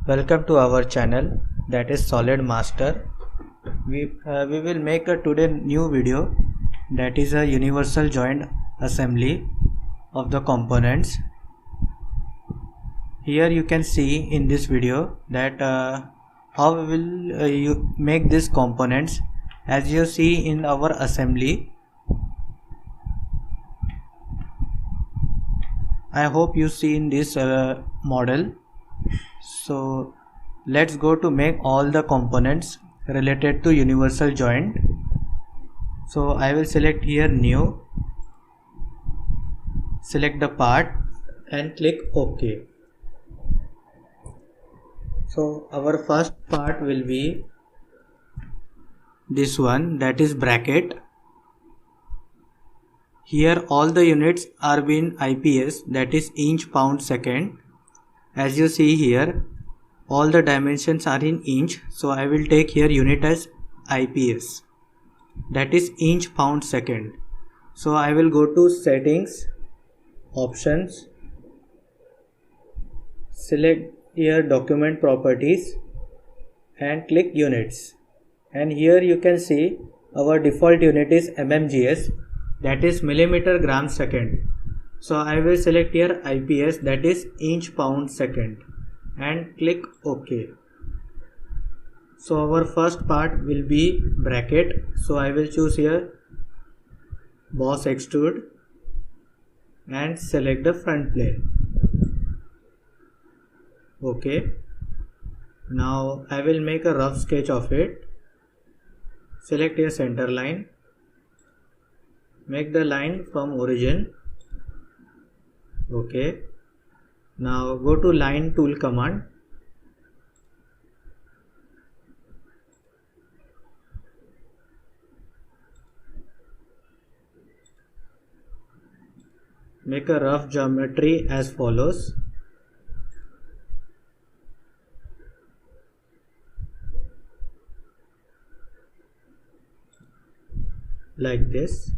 Welcome to our channel, that is Solid Master. We will make a today new video, that is a universal joint assembly of the components. Here you can see in this video that how we will you make these components. As you see in our assembly, I hope you see in this model. So let's go to make all the components related to universal joint. So I will select here new, select the part and click OK. So our first part will be this one, that is bracket. Here all the units are in IPS, that is inch, pound, second. As you see here, all the dimensions are in inch, so I will take here unit as IPS, that is inch, pound, second. So I will go to settings, options, select here document properties and click units. And here you can see our default unit is mmgs, that is millimeter gram second. So I will select here IPS, that is inch, pound, second, and click OK. So our first part will be bracket. So I will choose here boss extrude and select the front plane. OK. Now I will make a rough sketch of it. Select here center line. Make the line from origin. OK. Now go to line tool command. Make a rough geometry as follows. Like this.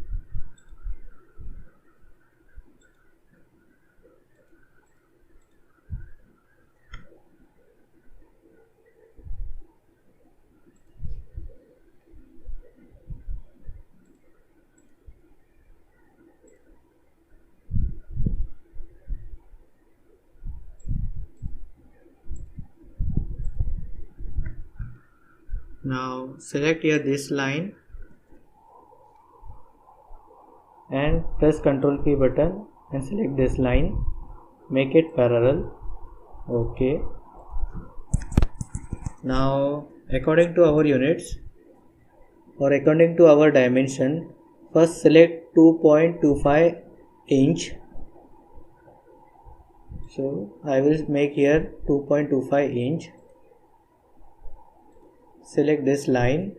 Now select here this line and press Ctrl key button and select this line. Make it parallel. OK. Now according to our units or according to our dimension, first select 2.25 inch. So I will make here 2.25 inch. Select this line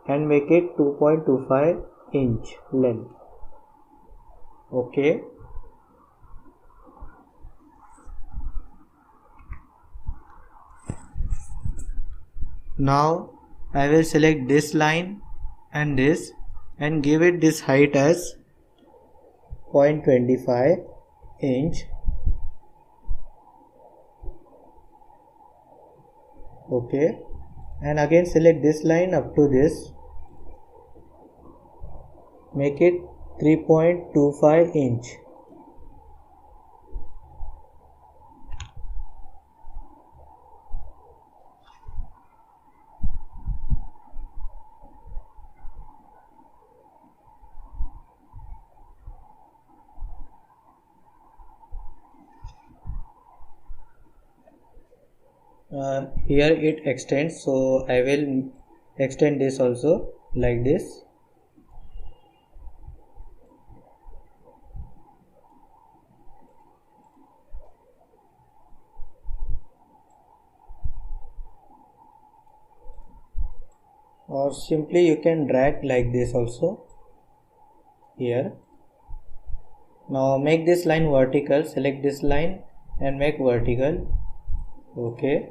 and make it 2.25 inch length. OK. Now I will select this line and this and give it this height as 0.25 inch. OK. And again select this line up to this. Make it 3.25 inch. Here it extends, so I will extend this also like this. Or simply you can drag like this also here. Now make this line vertical, select this line and make vertical. OK.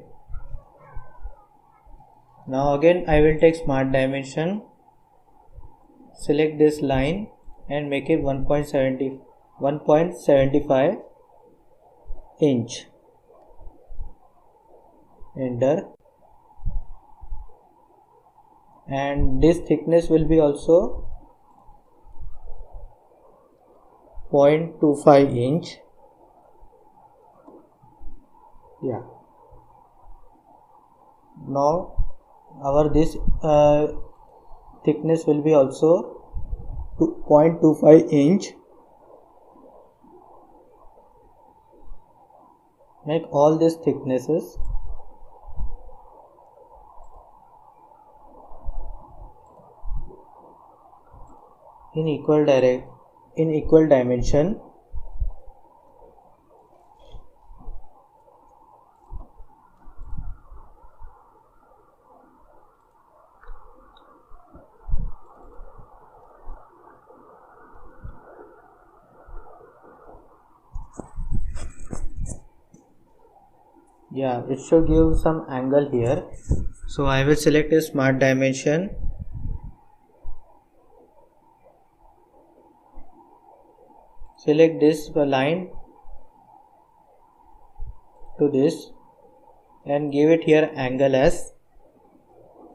Now again I will take smart dimension, select this line and make it 1.75 inch. enter, and this thickness will be also 0.25 inch. Yeah, now our this thickness will be also 0.25 inch. Make all these thicknesses in equal dimension. Yeah, it should give some angle here. So I will select a smart dimension. Select this line to this and give it here angle as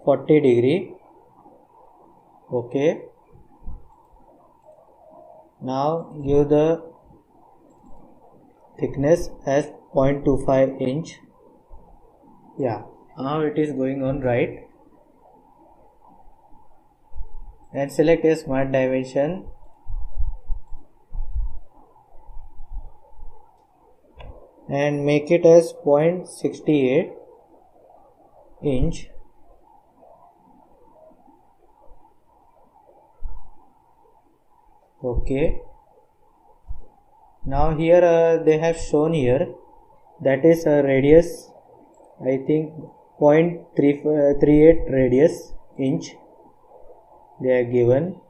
40 degree. Okay. Now give the thickness as 0.25 inch. Yeah, now it is going on right. And select a smart dimension. And make it as 0.68 inch. Okay. Now here they have shown here, that is a radius, I think 0.38 radius inch they are given,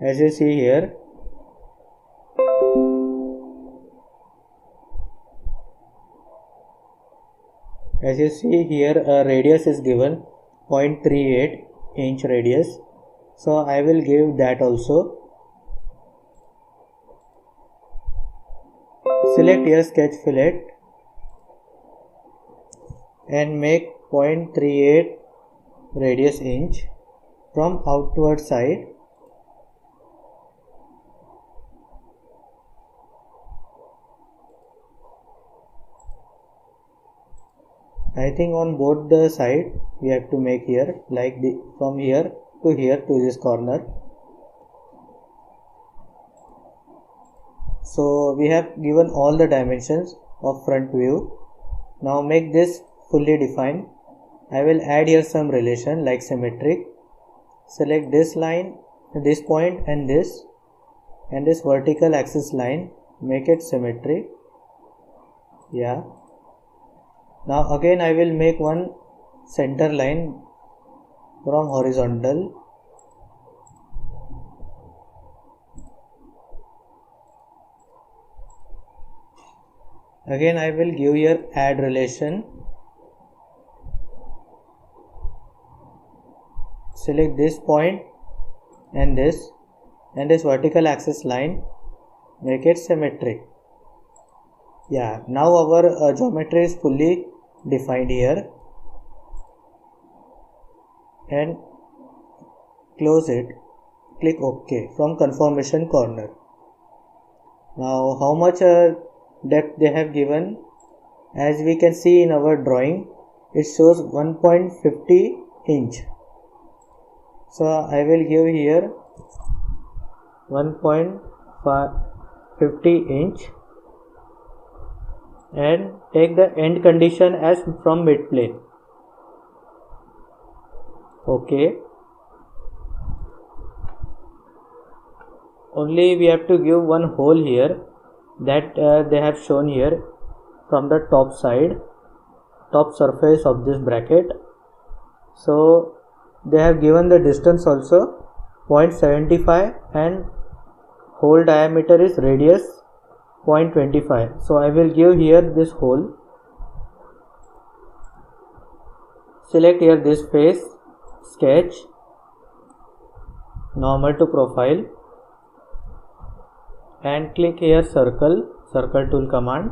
as you see here. As you see here, a radius is given 0.38 inch radius. So I will give that also. Select here sketch fillet and make 0.38 radius inch from outward side. I think on both the side we have to make here, like from here to this corner. So we have given all the dimensions of front view. Now make this fully defined. I will add here some relation like symmetric. Select this line, this point and this vertical axis line. Make it symmetric. Yeah. Now again I will make one center line from horizontal. Again I will give here add relation. Select this point and this vertical axis line. Make it symmetric. Yeah, now our geometry is fully defined here. And close it. Click OK from confirmation corner. Now how much depth they have given? As we can see in our drawing, it shows 1.50 inch. So I will give here 1.50 inch and take the end condition as from mid plane. Okay. Only we have to give one hole here, that they have shown here from the top surface of this bracket. So they have given the distance also 0.75 and hole diameter is radius 0.25. So I will give here this hole. Select here this face, sketch, normal to profile, and click here circle tool command.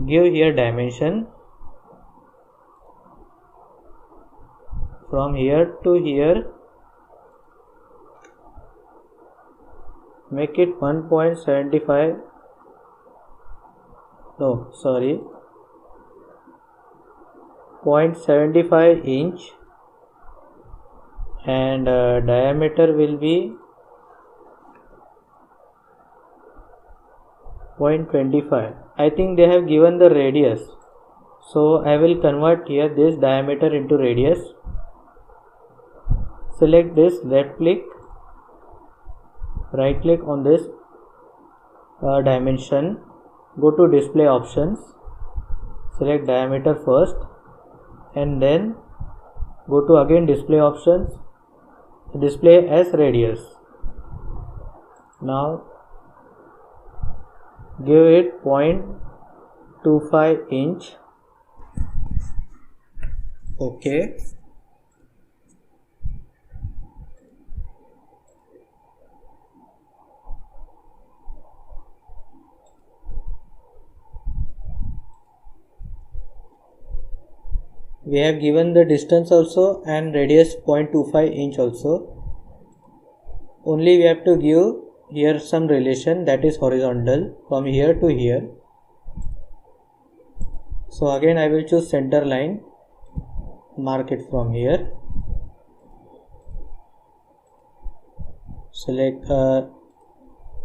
Give here dimension from here to here, make it 1.75, no sorry 0.75 inch, and diameter will be 0.25. I think they have given the radius, so I will convert here this diameter into radius. Select this, left click, right click on this dimension, go to display options, select diameter first, and then go to again display options, display as radius. Now give it 0.25 inch. Okay. We have given the distance also and radius 0.25 inch also. Only we have to give here some relation, that is horizontal, from here to here. So again I will choose center line, mark it from here, select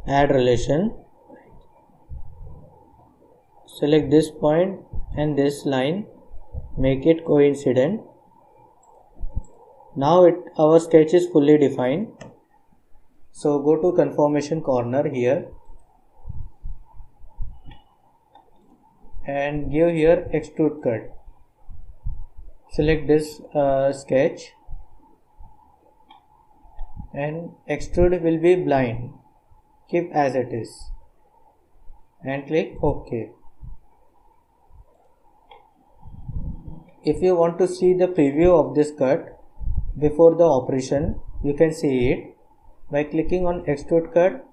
add relation, select this point and this line, make it coincident. Now our sketch is fully defined. So go to conformation corner here and give here extrude cut. Select this sketch and extrude will be blind, keep as it is and click OK. If you want to see the preview of this cut before the operation, you can see it by clicking on extrude cut,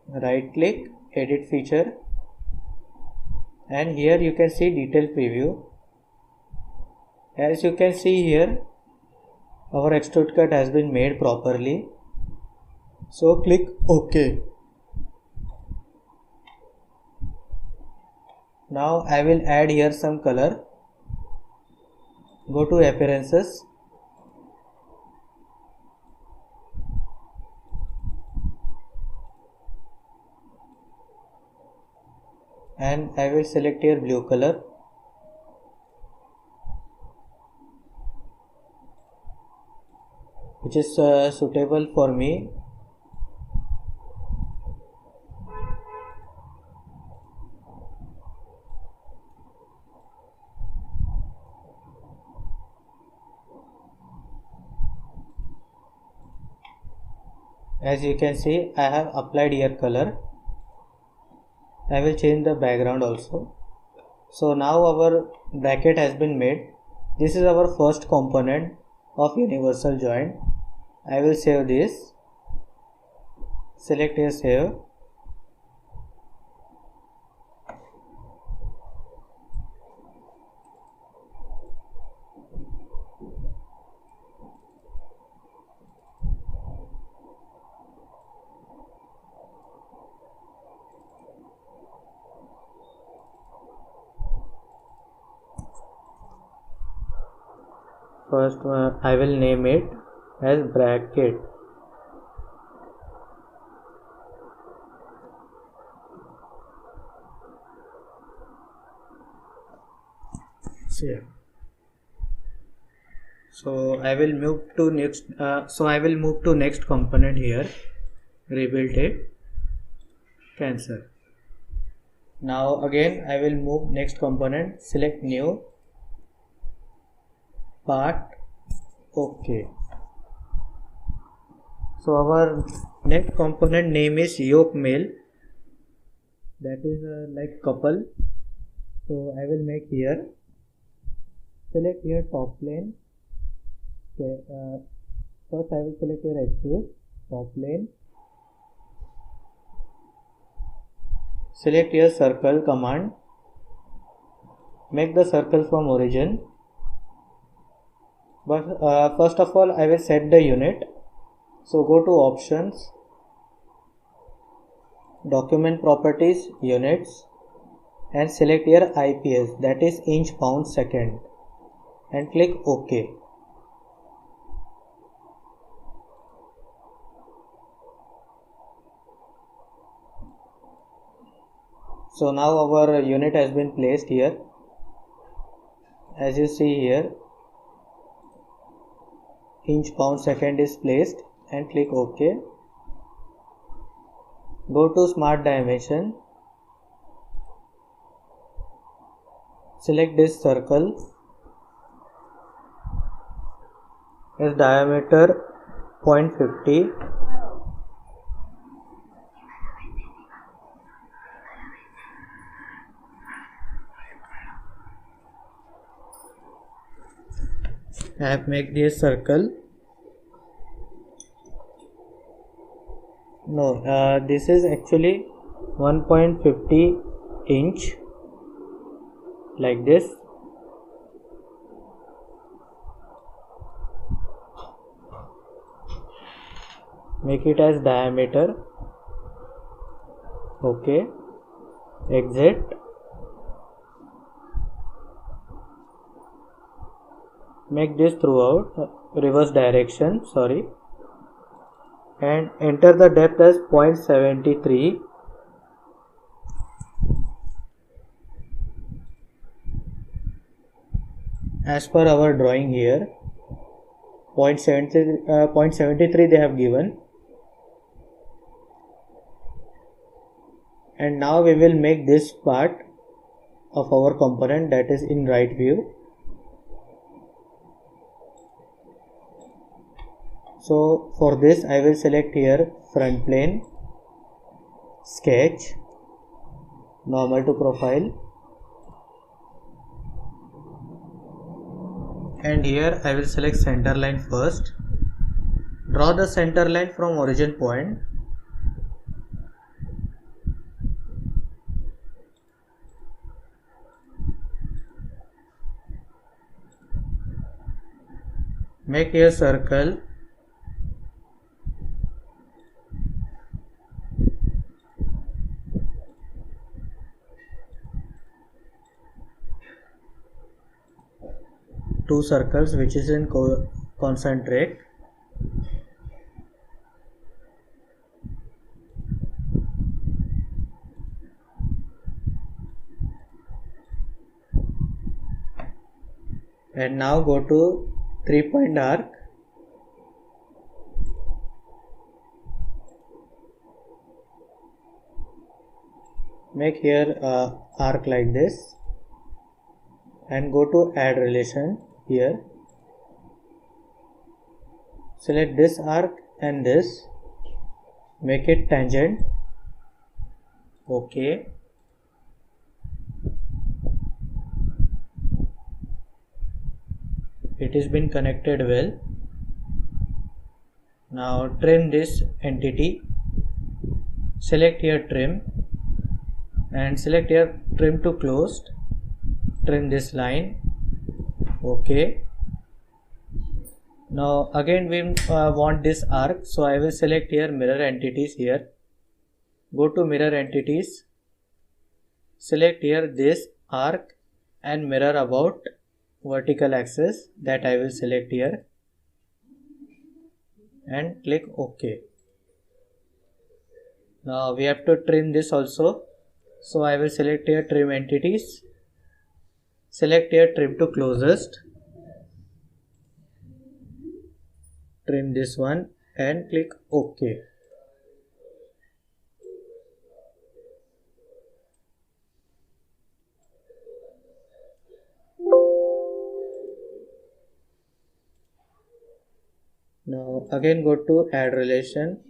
right click, edit feature, and here you can see detail preview. As you can see here, our extrude cut has been made properly. So click OK. Now I will add here some color. Go to appearances, and I will select here blue color. Which is suitable for me. As you can see, I have applied here color. I will change the background also. So now our bracket has been made. This is our first component of universal joint. I will save this. Select here save. First I will name it as bracket. Save. So I will move to next component here. Rebuild it. Cancel. Now again I will move next component. Select new part. OK. So our next component name is yoke male. That is like couple. So I will make here. Select here top plane. Okay. First I will select here extrude top plane. Select here circle command. make the circle from origin. But first of all I will set the unit. So go to options, document properties, units, and select here IPS, that is inch pound second, and click OK. So now our unit has been placed here. As you see here, inch pound second is placed, and click OK. Go to smart dimension, select this circle as diameter 0.50, I have made this circle. No, this is actually 1.50 inch, like this. Make it as diameter. OK. Exit. Make this throughout, reverse direction, sorry, and enter the depth as 0.73. As per our drawing here, 0.73 they have given. And now we will make this part of our component, that is in right view. So for this I will select here front plane, sketch, normal to profile, and here I will select center line first. Draw the center line from origin point. Make a circle. Two circles which is in concentric. And now go to 3-point arc. Make here arc like this, and go to add relation here. Select this arc and this, make it tangent. OK. It has been connected well. Now trim this entity. Select here trim, and select here trim to closed. Trim this line. OK. Now again we want this arc, so I will select here mirror entities here. Go to mirror entities, select here this arc and mirror about vertical axis, that I will select here, and click OK. Now we have to trim this also, so I will select here trim entities, select here trim to closest, trim this one and click OK. Now again go to add relation.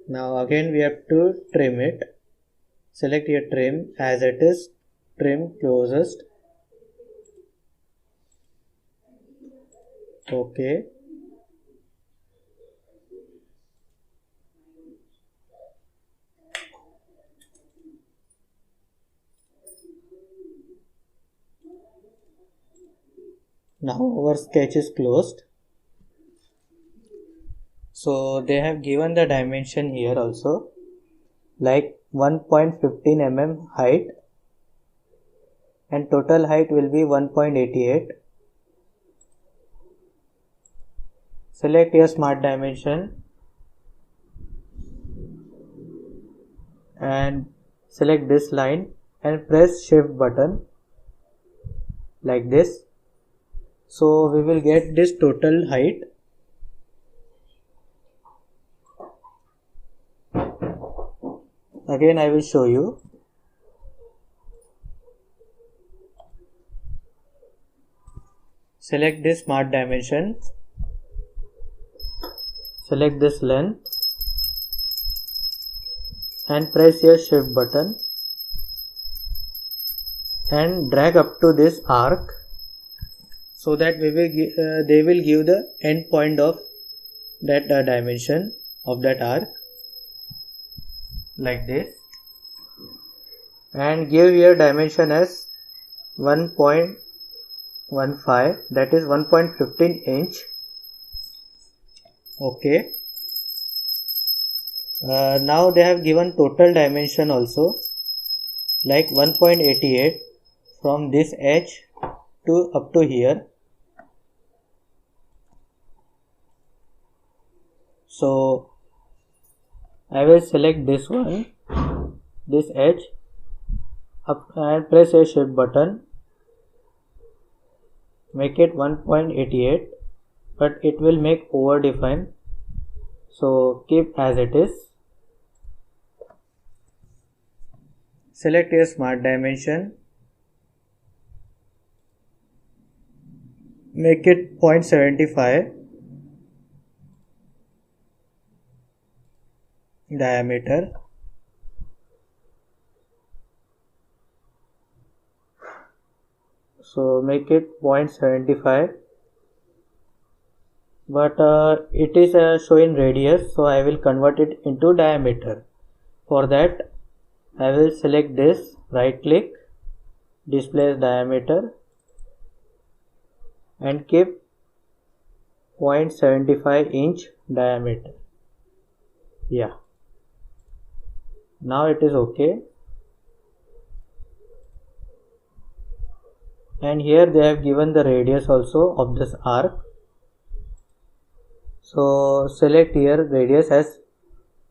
Now again we have to trim it. Select here trim as it is, trim closest, Okay. Now our sketch is closed. So they have given the dimension here also, like 1.15 mm height, and total height will be 1.88. Select your smart dimension and select this line and press shift button like this. So we will get this total height. Again I will show you. Select this smart dimension, select this length and press your shift button and drag up to this arc, so that they will give the end point of that dimension of that arc like this, and give your dimension as 1.15, that is 1.15 inch. Okay. Now they have given total dimension also, like 1.88 from this edge to up to here. So I will select this one, this edge, up and press a shift button, make it 1.88, but it will make over define, so keep as it is. Select your smart dimension, make it 0.75 diameter. So make it 0.75, but it is showing radius, so I will convert it into diameter. For that I will select this, right click, display as diameter and keep 0.75 inch diameter. Yeah, now it is okay. And here they have given the radius also of this arc. So select here radius as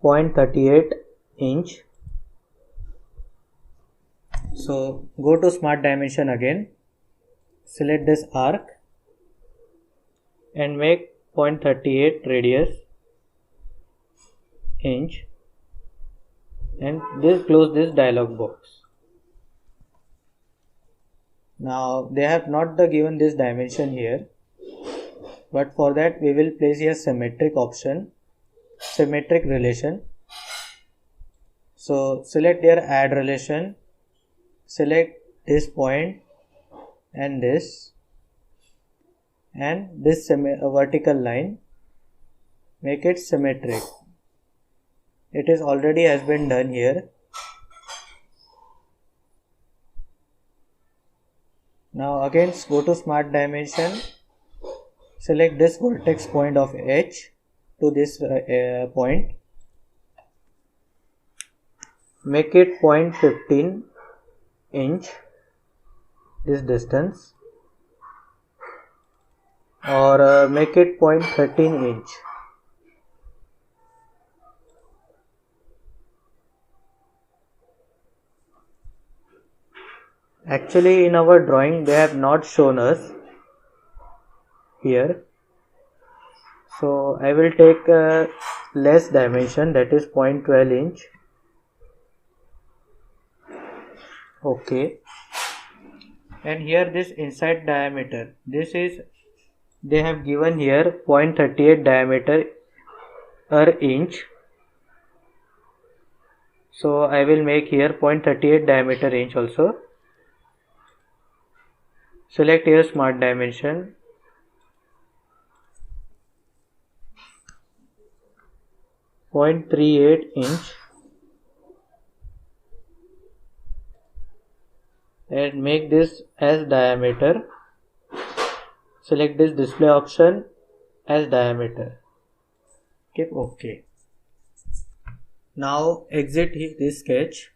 0.38 inch. So go to smart dimension again, select this arc and make 0.38 radius inch, and close this dialog box. Now they have not given this dimension here, but for that we will place here symmetric option, symmetric relation. So select here add relation, select this point and this vertical line, make it symmetric. It is already has been done here. Now again go to smart dimension, select this vertex point of H to this point, make it 0.15 inch, this distance, or make it 0.13 inch. Actually in our drawing they have not shown us here, so I will take a less dimension, that is 0.12 inch. Okay. And here this inside diameter, this is, they have given here 0.38 diameter per inch. So I will make here 0.38 diameter inch also. Select here smart dimension, 0.38 inch and make this as diameter. Select this display option as diameter. Keep OK. Now exit this sketch.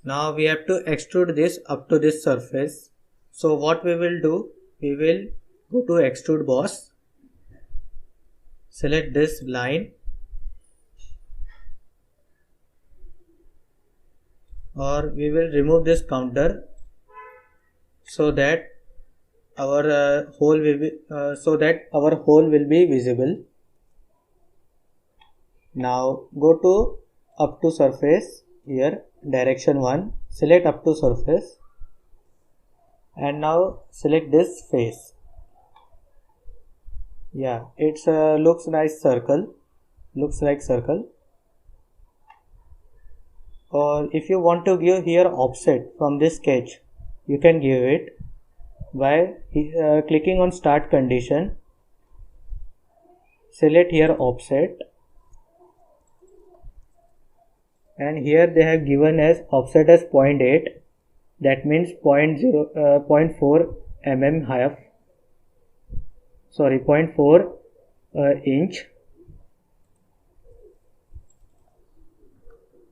Now we have to extrude this up to this surface. So what we will do, we will go to extrude boss. Select this line or we will remove this counter so that our hole will be visible. Now go to up to surface here, direction 1, select up to surface and now select this face. Yeah, it's looks like circle. Or if you want to give here offset from this sketch, you can give it by clicking on start condition. Select here offset, and here they have given as offset as 0.8, that means 0.4 mm half, sorry 0.4 inch.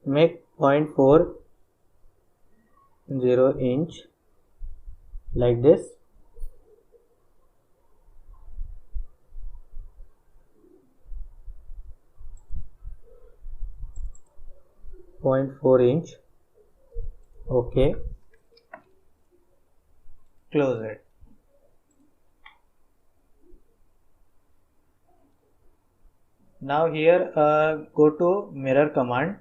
Make 0.40 inch like this. .4 inch. Okay. Close it. Now here go to mirror command.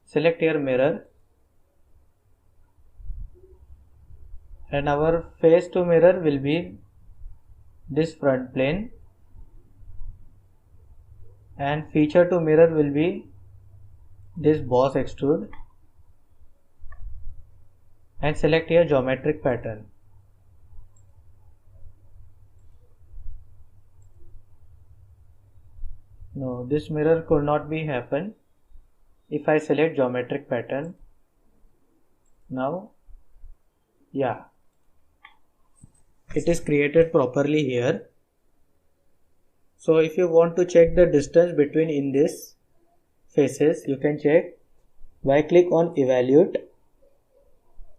Select here mirror and our face to mirror will be this front plane and feature to mirror will be this boss extrude, and select here geometric pattern. No, this mirror could not be happen if I select geometric pattern. Now, yeah, it is created properly here. So if you want to check the distance between in this faces, you can check by click on evaluate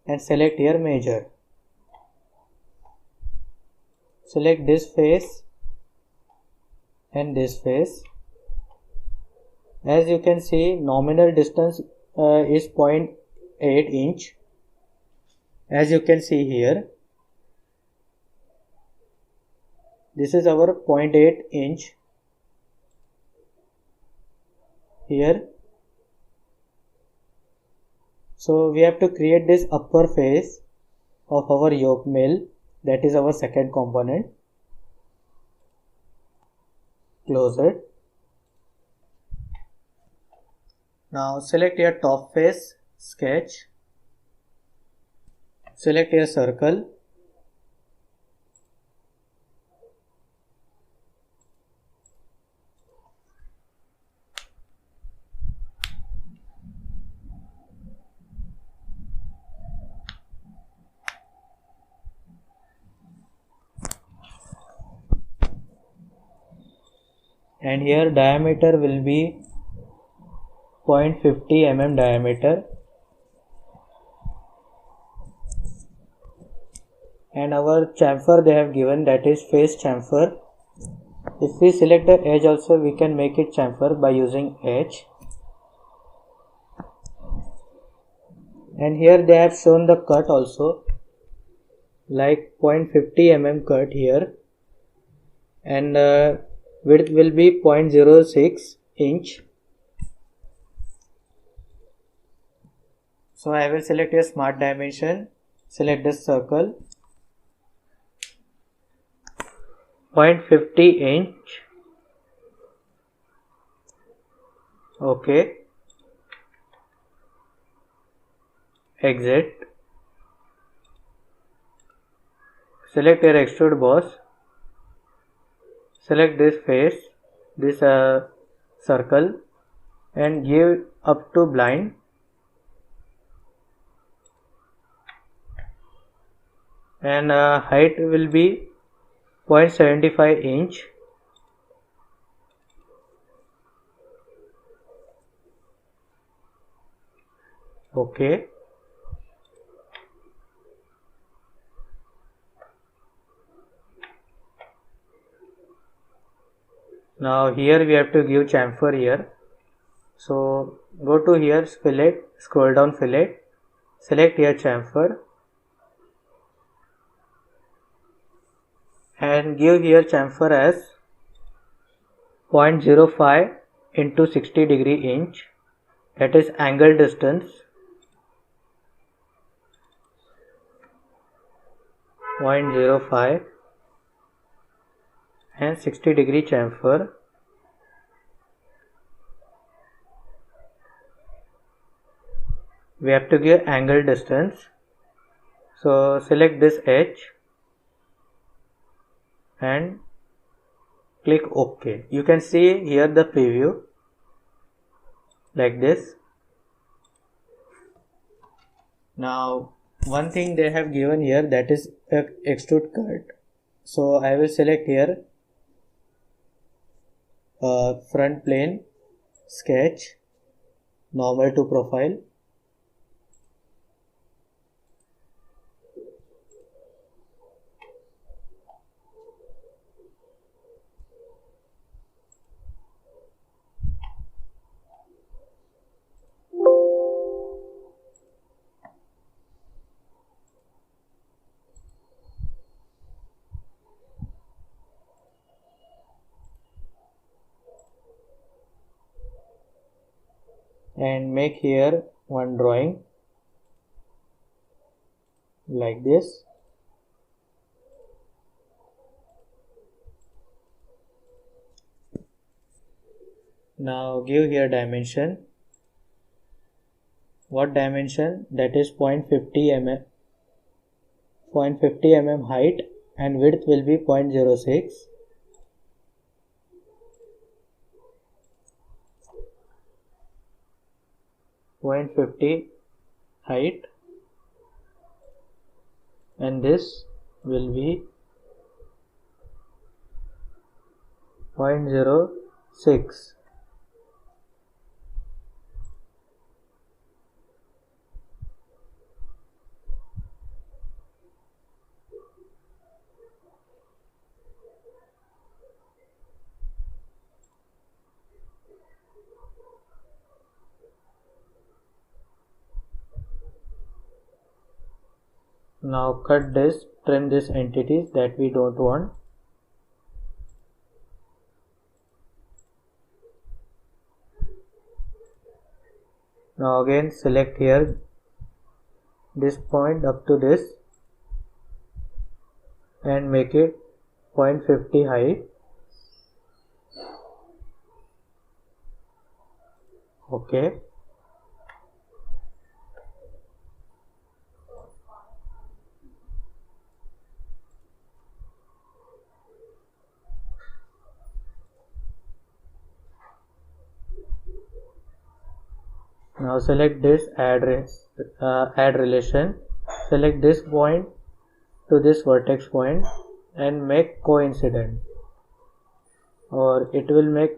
and select here measure. Select this face and this face. As you can see, nominal distance is 0.8 inch. As you can see here, this is our 0.8 inch here. So we have to create this upper face of our yoke mill, that is our second component. Close it. Now select your top face, sketch, select your circle, and here diameter will be 0.50 mm diameter, and our chamfer they have given, that is face chamfer. If we select the edge also, we can make it chamfer by using edge. And here they have shown the cut also, like 0.50 mm cut here, and width will be 0.06 inch. So I will select a smart dimension, select the circle, 0.50 inch. Okay. Exit. Select your extrude boss. select this face, this circle, and give up to blind. And height will be 0.75 inch. Okay. Now here we have to give chamfer here. So go to here, fillet, scroll down fillet, select here chamfer, and give here chamfer as 0.05 into 60 degree inch, that is angle distance, 0.05 and 60 degree chamfer. We have to give angle distance. So select this edge and click OK. You can see here the preview like this. Now one thing they have given here, that is extrude cut. So I will select here front plane, sketch, normal to profile. And make here one drawing like this. Now give here dimension. What dimension? That is 0.50 mm height, and width will be 0.06. height, and this will be 0.06. Now cut this, trim this entities that we don't want. Now again select here this point up to this and make it 0.50 height. Okay. Now select this add relation, select this point to this vertex point and make coincident, or it will make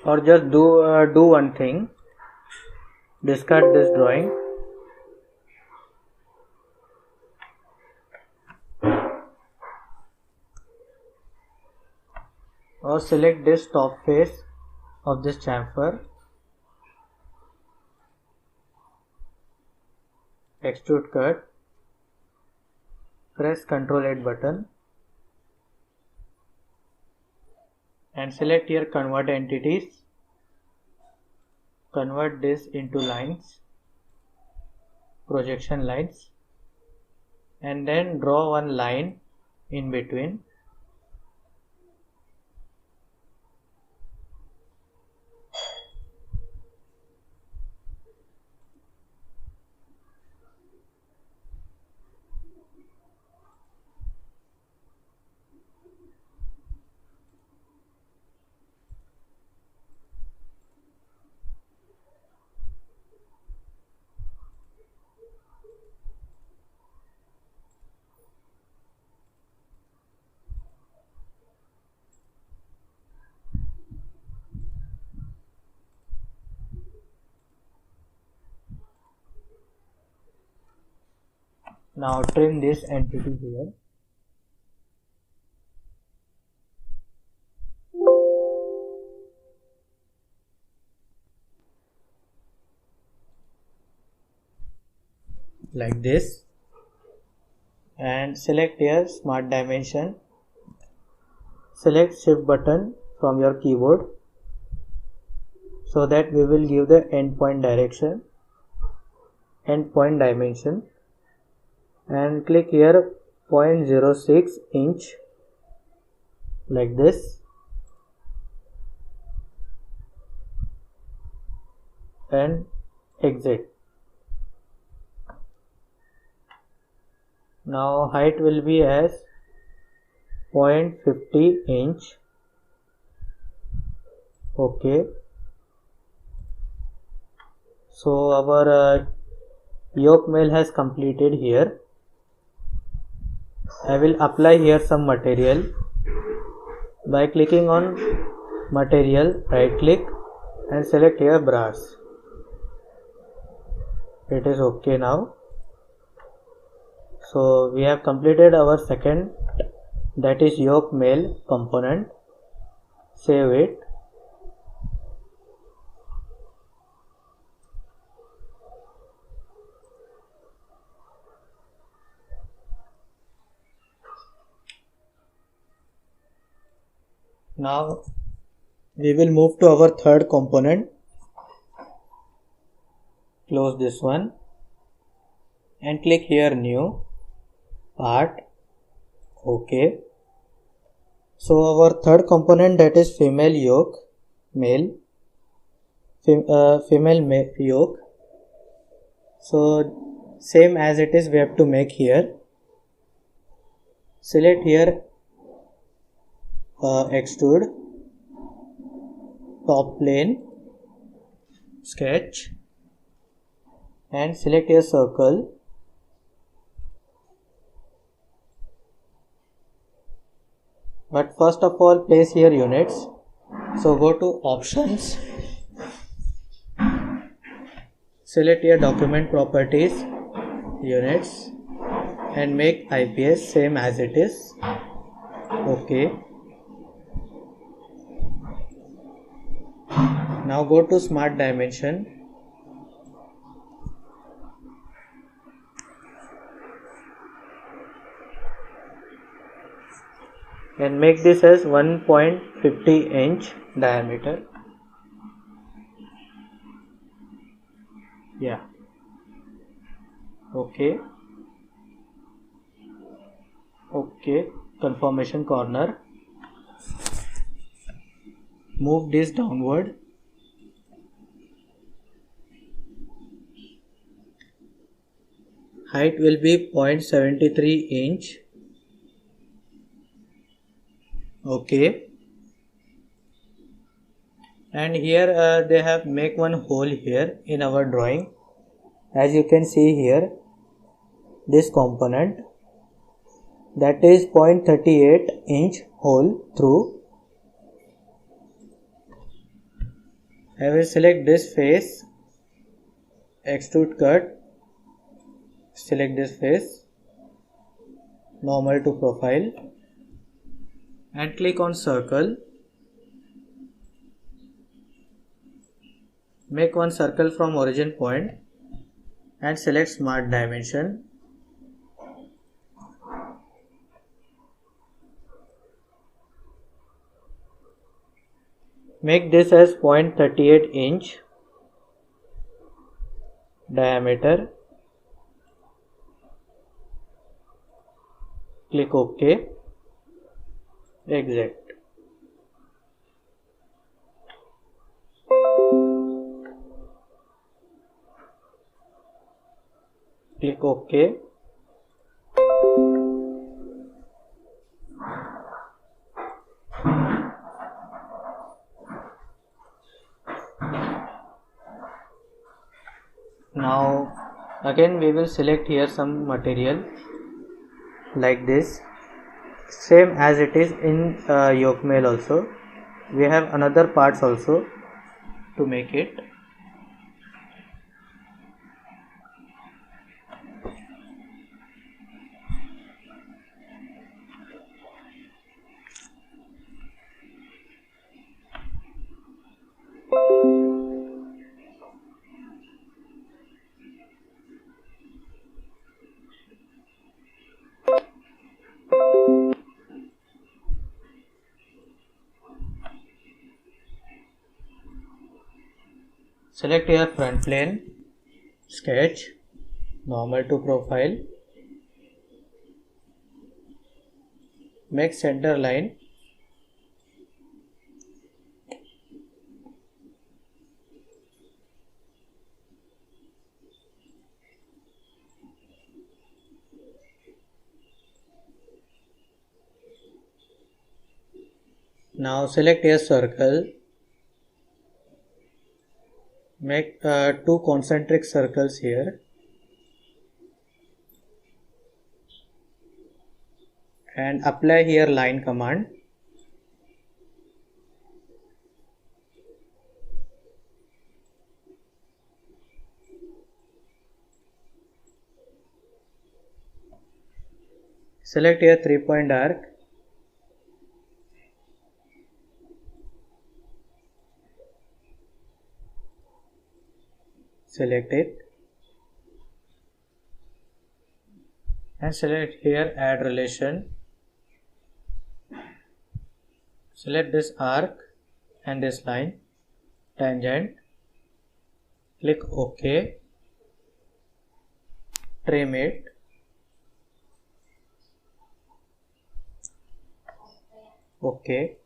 or just do one thing, discard this drawing or select this top face of this chamfer, extrude cut, press Ctrl 8 button, and select here convert entities. Convert this into lines, projection lines, and then draw one line in between. Now trim this entity here. Like this, and select here smart dimension. Select shift button from your keyboard so that we will give the endpoint direction, endpoint dimension, and click here 0.06 inch like this, and exit. Now height will be as 0.50 inch. Okay. So our yoke mail has completed here. I will apply here some material by clicking on material, right click and select here brass. It is okay now. So we have completed our second, that is yoke mail component. Save it. Now we will move to our third component. Close this one and click here new part. Okay. So our third component, that is female yoke male, female yoke. So same as it is we have to make here. Select here extrude, top plane, sketch, and select a circle. But first of all, place here units. So go to options, select here document properties, units, and make IPS same as it is. Okay. Now go to smart dimension. And make this as 1.50 inch diameter. Yeah. Okay. Okay. Confirmation corner. Move this downward. Height will be 0.73 inch. Okay. And here they have make one hole here in our drawing. As you can see here, this component, that is 0.38 inch hole through. I will select this face, extrude cut, select this face, normal to profile, and click on circle. Make one circle from origin point and select smart dimension. Make this as 0.38 inch diameter. Click OK. Exact. Click OK. Now again we will select here some material like this, same as it is in yoke mail also. We have another parts also to make it. Select your front plane, sketch, normal to profile, make center line, now select a circle, make 2 concentric circles here and apply here line command. Select here 3-point arc, select it and select here add relation. Select this arc and this line, tangent, click OK, trim it, OK.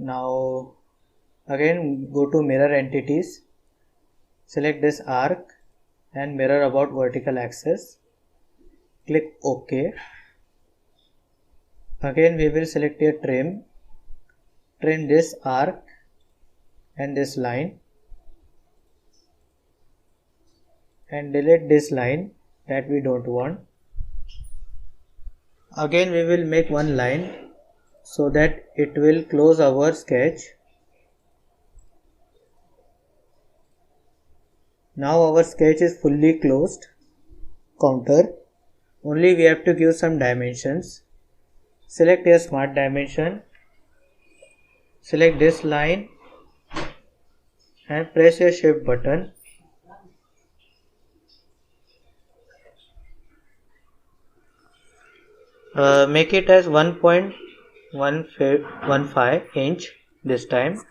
Now again go to mirror entities, select this arc and mirror about vertical axis, click OK. Again we will select a trim this arc and this line and delete this line that we don't want. Again we will make one line so that it will close our sketch. Now our sketch is fully closed. Counter. Only we have to give some dimensions. Select a smart dimension. Select this line and press your shift button. Make it as 1.15 inch this time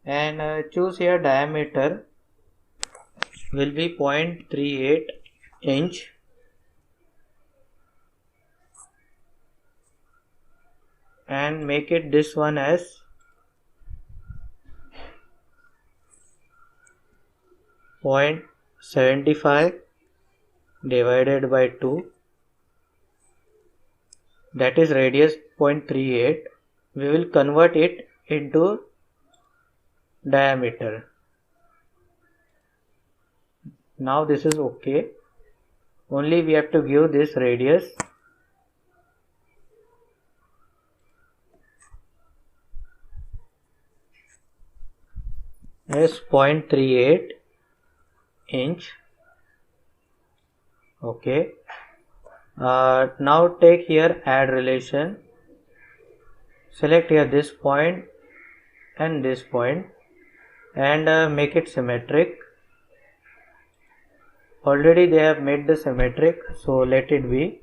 and choose here diameter will be 0.38 inch and make it this one as 0.75 divided by 2, that is radius 0.38. We will convert it into diameter. Now this is okay. Only we have to give this radius as 0.38 inch. Okay. Now take here add relation. Select here this point and this point and make it symmetric. Already they have made the symmetric, so let it be.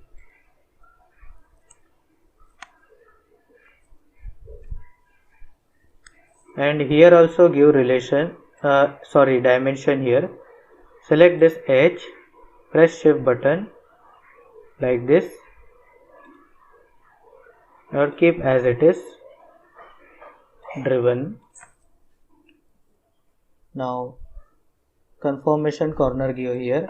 And here also give relation, dimension here. Select this edge, press shift button like this, or keep as it is, driven. Now conformation corner give here.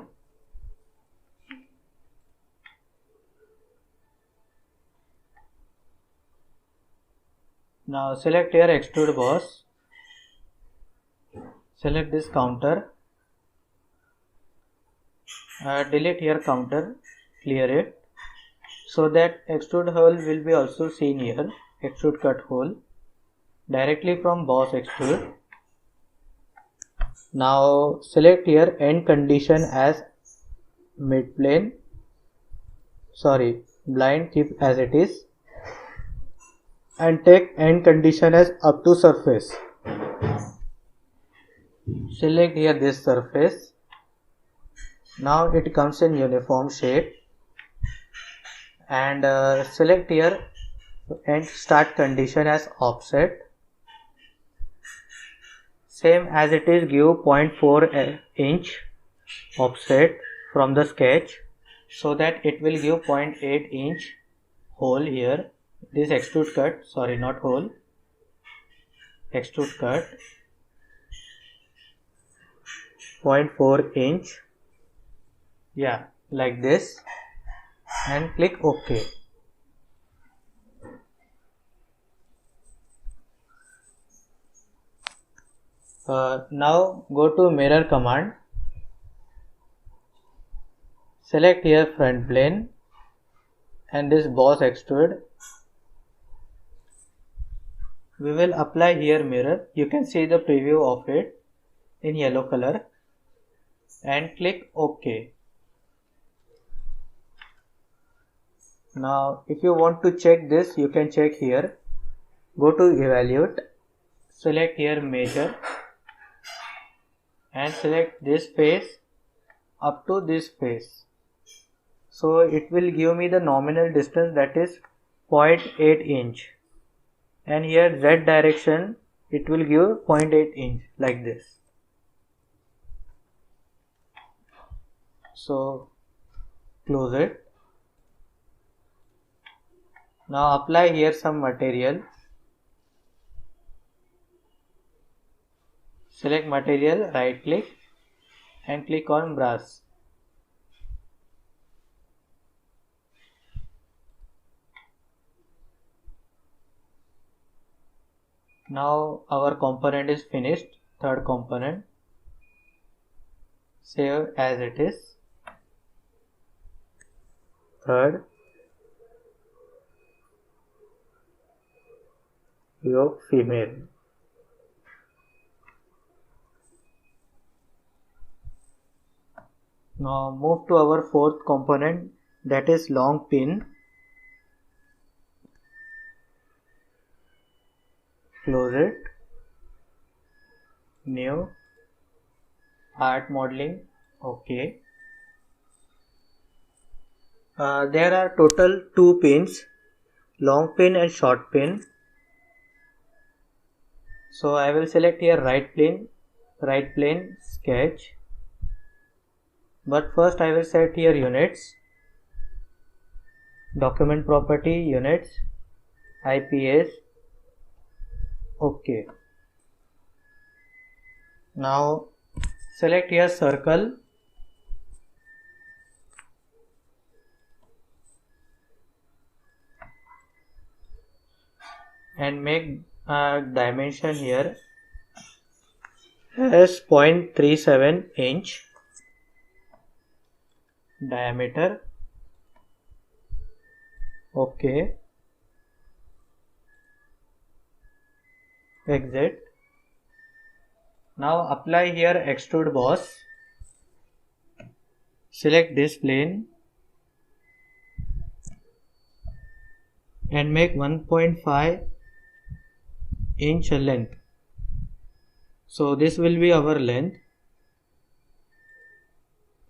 Now select here extrude boss, select this counter, delete here counter, clear it, so that extrude hole will be also seen here, extrude cut hole directly from boss extrude. Now select here end condition as mid plane, blind, keep as it is, and take end condition as up to surface. Select here this surface. Now it comes in uniform shape, and select here end start condition as offset. Same as it is, give 0.4 inch offset from the sketch, so that it will give 0.8 inch hole here. This extrude cut, not hole, extrude cut 0.4 inch, yeah, like this, and click OK. Now go to mirror command, select here front plane and this boss extrude. We will apply here mirror. You can see the preview of it in yellow color, and click OK. Now if you want to check this, you can check here. Go to evaluate, select here measure, and select this face up to this face. So it will give me the nominal distance, that is 0.8 inch, and here Z direction it will give 0.8 inch like this. So close it. Now apply here some material. Select material, right click and click on brass. Now our component is finished, third component. Save as it is. Third, yoke female. Now move to our fourth component, that is long pin. Close it. New, art modeling, OK. There are total 2 pins, long pin and short pin. So I will select here right plane sketch. But first I will set here units, document property, units, IPS, OK. Now select here circle, and make dimension here as 0.37 inch, diameter, OK. Exit. Now apply here extrude boss. Select this plane and make 1.5 inch length. So this will be our length.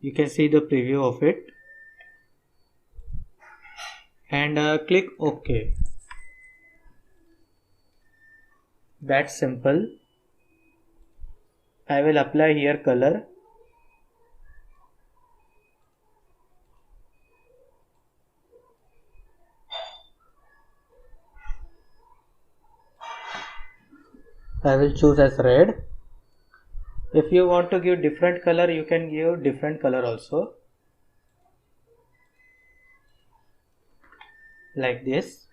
You can see the preview of it and click OK. That's simple. I will apply here color. I will choose as red. If you want to give different color, you can give different color also. Like this.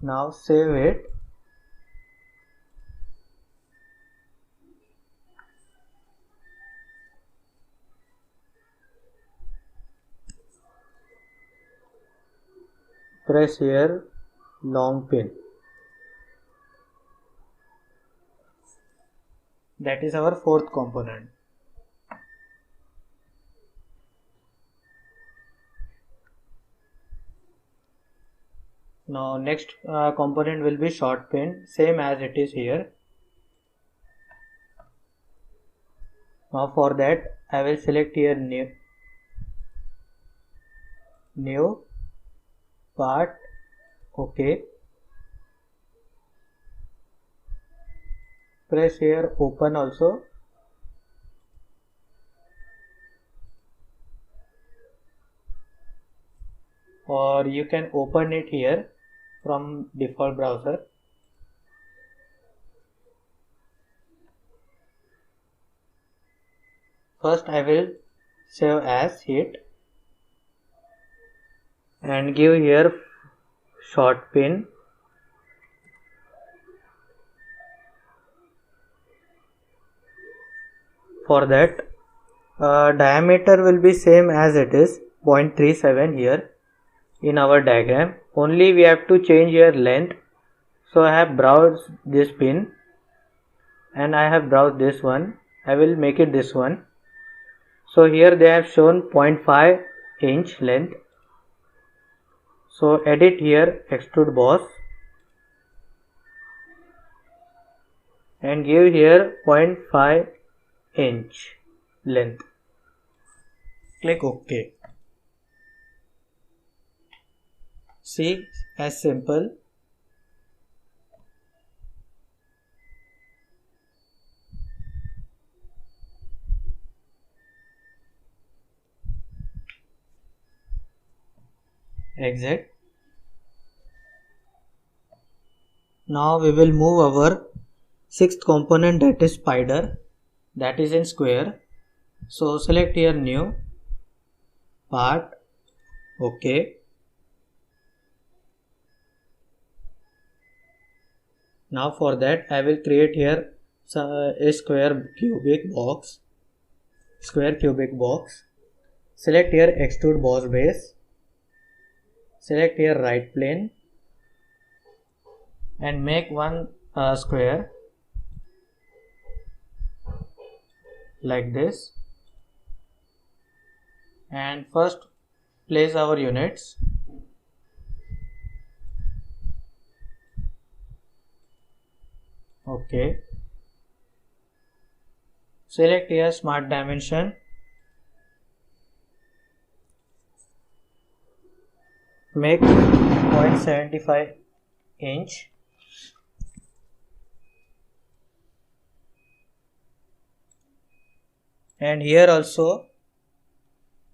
Now save it. Press here long pin. That is our fourth component. Now next component will be short pin, same as it is here. Now for that I will select here new part. OK. Press here open also. Or you can open it here from default browser. First I will save as it and give here short pin. For that diameter will be same as it is 0.37 here in our diagram. Only we have to change here length. So I have browsed this pin and I have browsed this one. I will make it this one. So here they have shown 0.5 inch length. So edit here extrude boss and give here 0.5 inch length. Click OK. See, as simple. Exit. Now we will move our sixth component, that is spider, that is in square. So select here new part. OK. Now for that I will create here a square cubic box. Select here extrude boss base. Select here right plane and make one square like this. And first place our units. OK. Select here smart dimension. Make 0.75 inch. And here also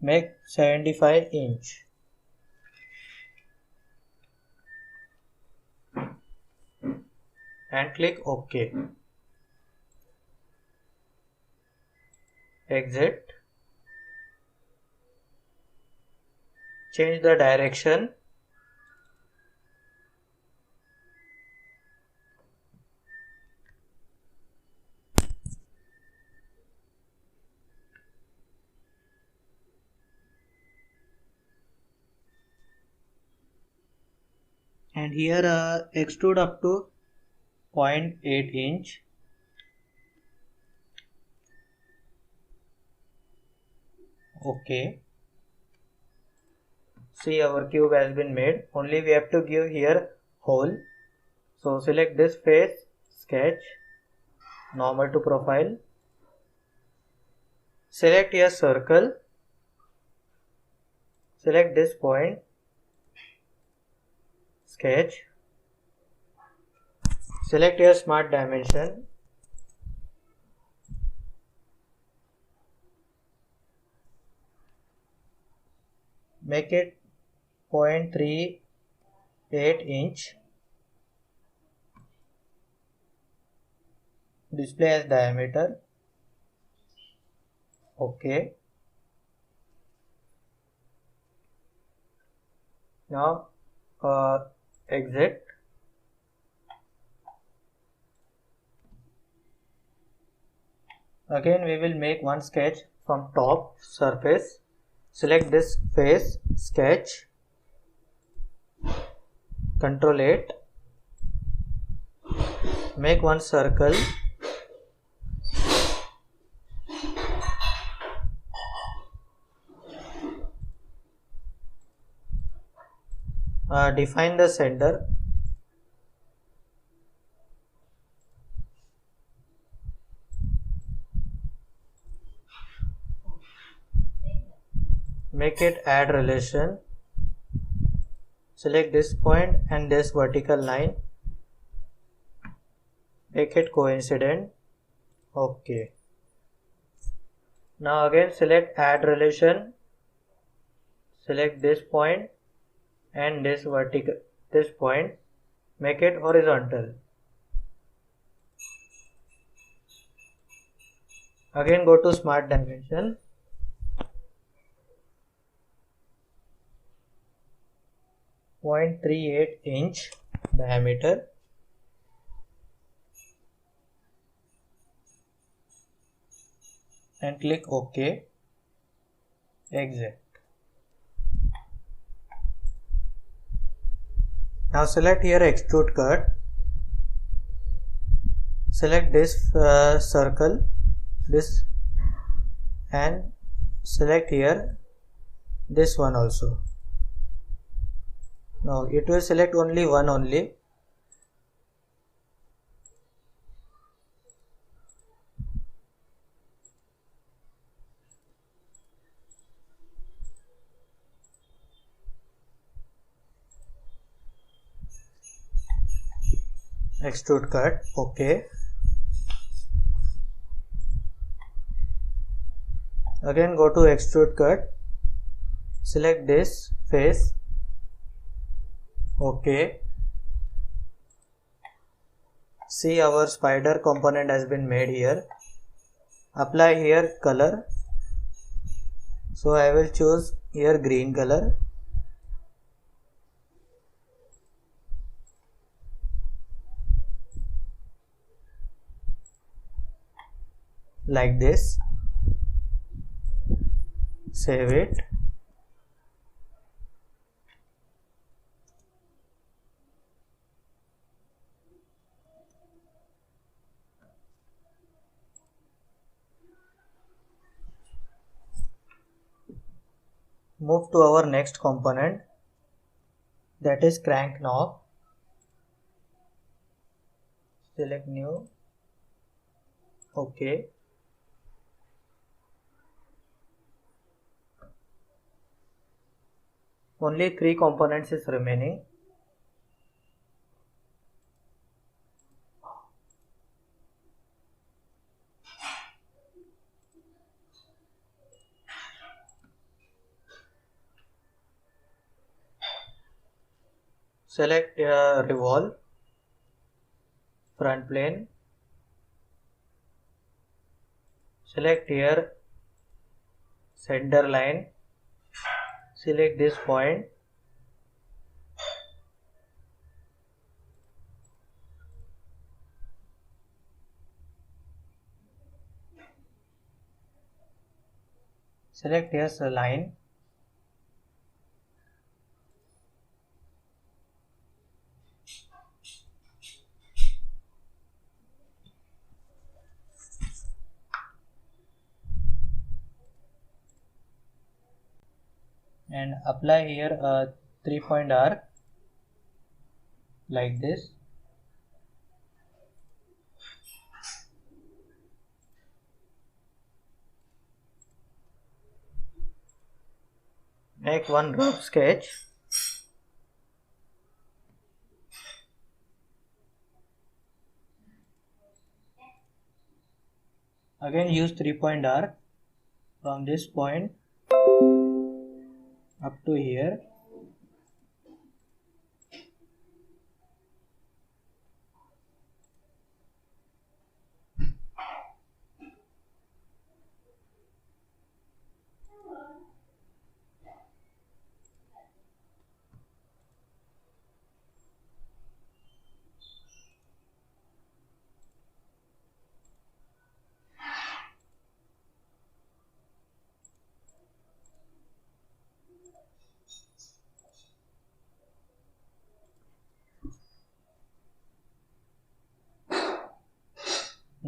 make 75 inch. And click OK. Exit. Change the direction. And here extrude up to 0.8 inch. OK. See, our cube has been made. Only we have to give here hole. So select this face, sketch, normal to profile. Select a circle. Select this point, sketch. Select your smart dimension. Make it 0.38 inch. Display as diameter. OK. Now exit. Again we will make one sketch from top surface. Select this face, sketch, Ctrl 8, make one circle, define the center, make it add relation, select this point and this vertical line, make it coincident. OK. Now again select add relation, select this point and this point, make it horizontal. Again go to smart dimension, .38 inch diameter. And click OK. Exit. Now select here extrude cut. Select this circle, this, and select here this one also. Now it will select only one only. Extrude cut. OK. Again go to extrude cut, select this face. OK. See, our spider component has been made here. Apply here color. So I will choose here green color. Like this. Save it. Move to our next component, that is crank knob. Select new. OK. Only 3 components is remaining. Select revolve, front plane. Select here center line. Select this point. Select here a line. And apply here a 3-point arc like this. Make one rough sketch. Again use 3-point arc from this point up to here.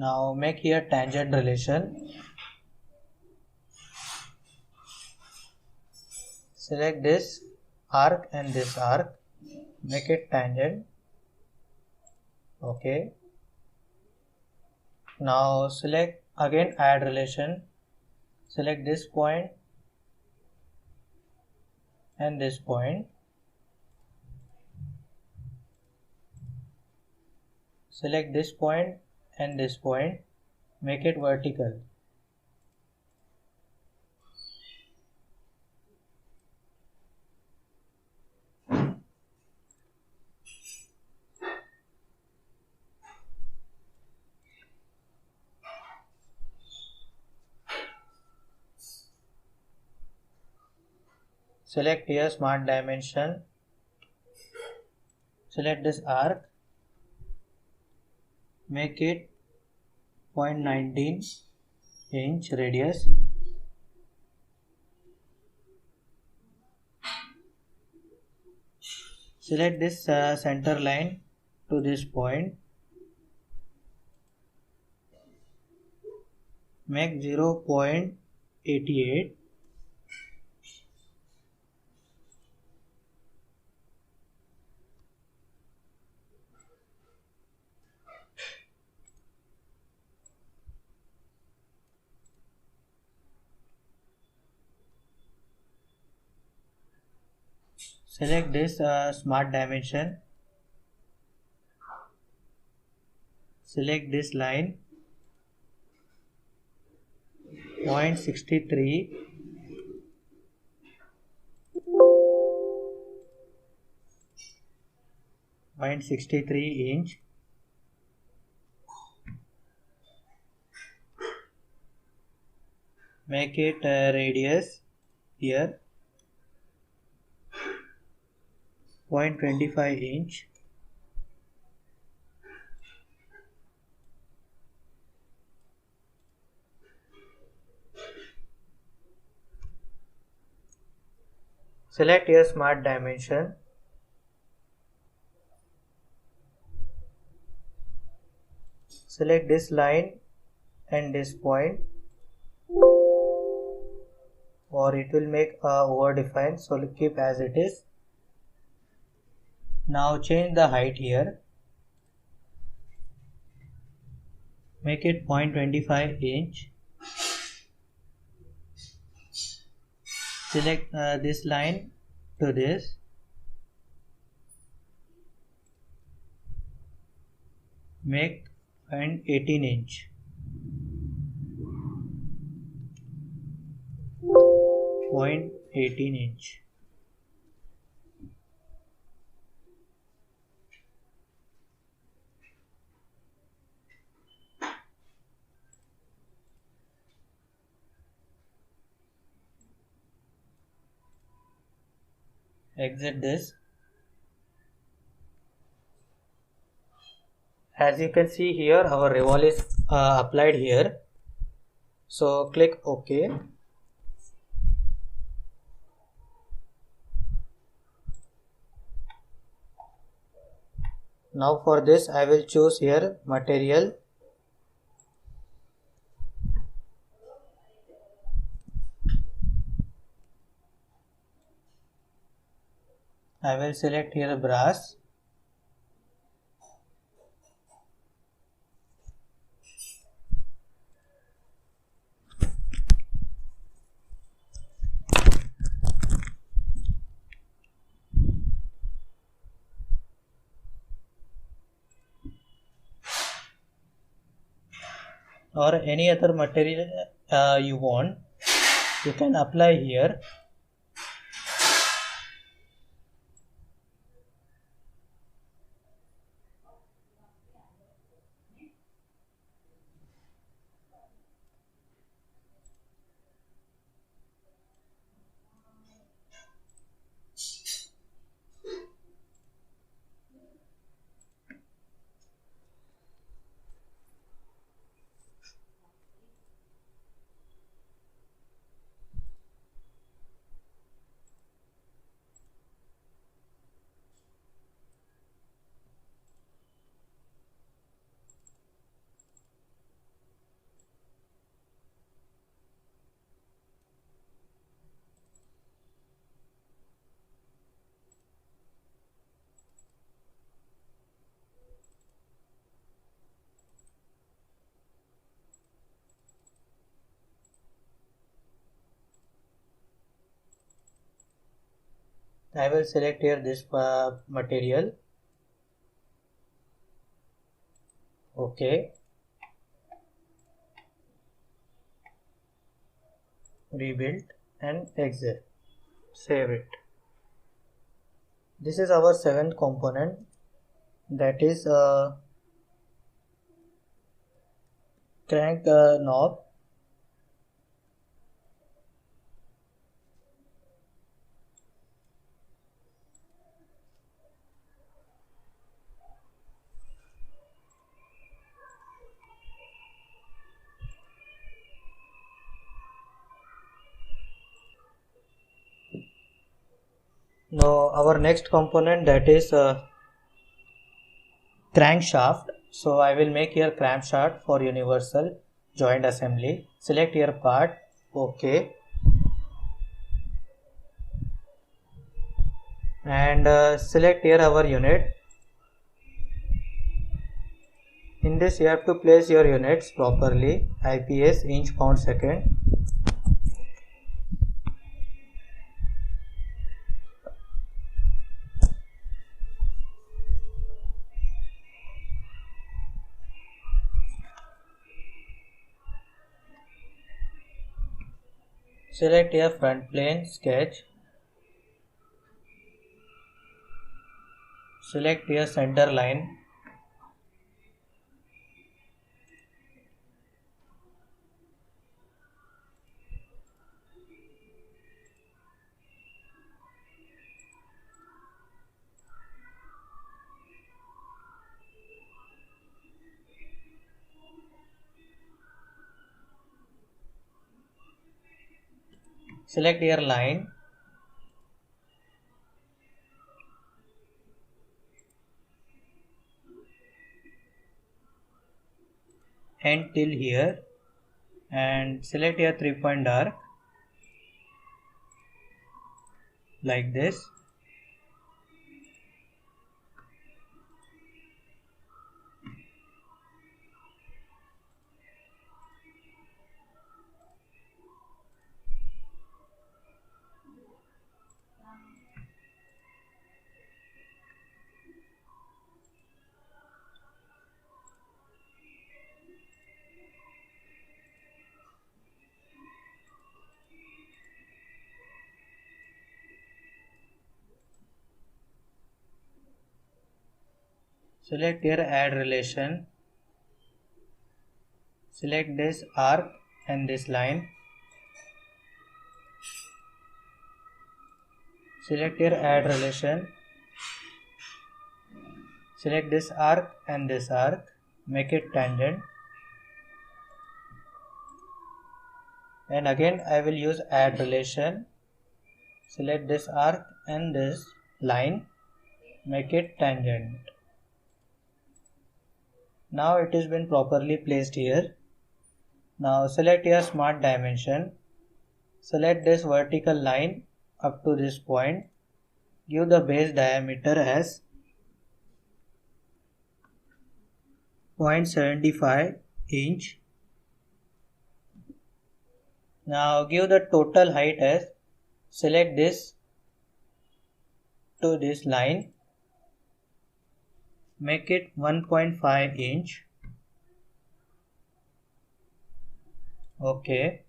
Now make here tangent relation. Select this arc and this arc. Make it tangent. Okay. Now select again add relation. Select this point and this point. Select this point and this point. Make it vertical. Select here smart dimension. Select this arc. Make it 0.19 inch radius. Select this center line to this point. Make 0.88. Select this smart dimension. Select this line 0.63. inch. Make it radius here 0.25 inch. Select your smart dimension. Select this line and this point, or it will make over defined, so keep as it is. Now change the height here. Make it 0.25 inch. Select this line to this. Make 0.18 inch. 0.18 inch. Exit this. As you can see here, our revolve is applied here. So click OK. Now for this I will choose here material. I will select here brass. or any other material you want, you can apply here. I will select here this material. Okay. Rebuild and exit. Save it. This is our seventh component, that is crank knob. Now our next component, that is crankshaft. So I will make here crankshaft for universal joint assembly. Select here part. Okay. And select here our unit. In this you have to place your units properly. IPS, inch, pound, second. Select here front plane, sketch. Select here center line. Select here line. And till here, and select here 3-point arc like this. Select here add relation. Select this arc and this line. Select here add relation. Select this arc and this arc. Make it tangent. And again I will use add relation. Select this arc and this line. Make it tangent. Now it has been properly placed here. Now select here smart dimension. Select this vertical line up to this point. Give the base diameter as 0.75 inch. Now give the total height as, select this to this line. Make it 1.5 inch. Okay.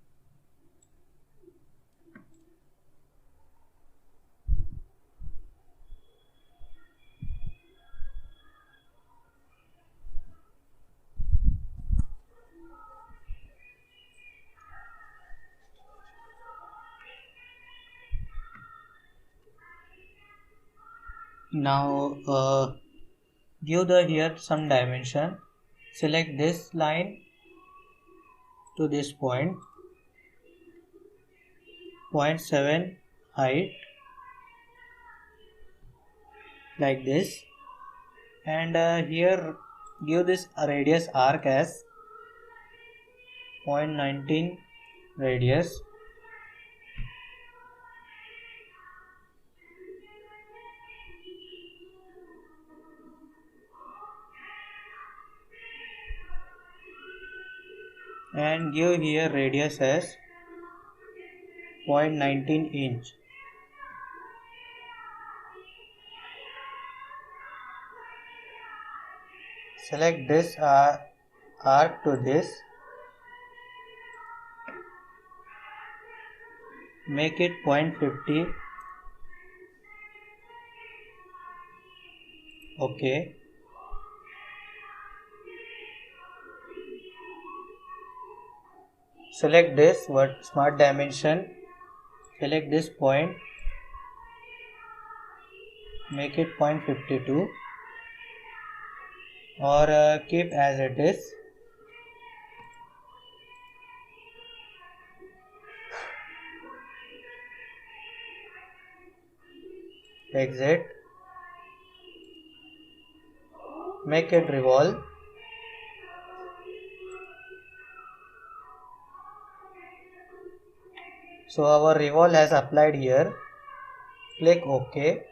Now give the here some dimension. Select this line to this point, 0.7 height, like this, and here give this radius arc as 0.19 radius. And give here radius as 0.19 inch. Select this arc to this, make it 0.50. Okay. Select this smart dimension, select this point, make it 0.52, or keep as it is. Exit, make it revolve. So our revolve has applied here. Click OK.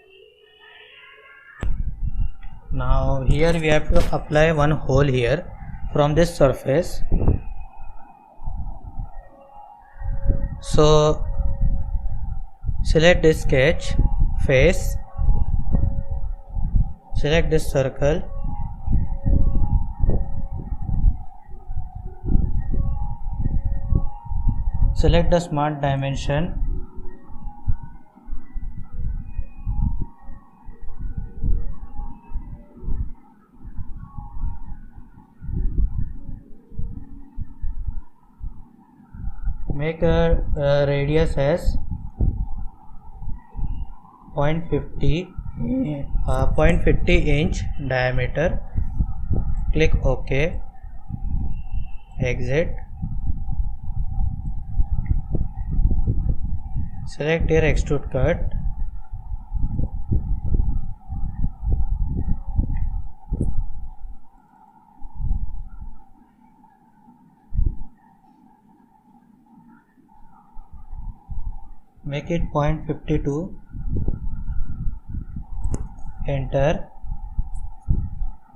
Now here we have to apply one hole here from this surface. So select this sketch, face, select this circle, select the smart dimension, make a radius as 0.50 inch diameter. Click OK. Exit. Select here extrude cut. Make it 0.52. Enter.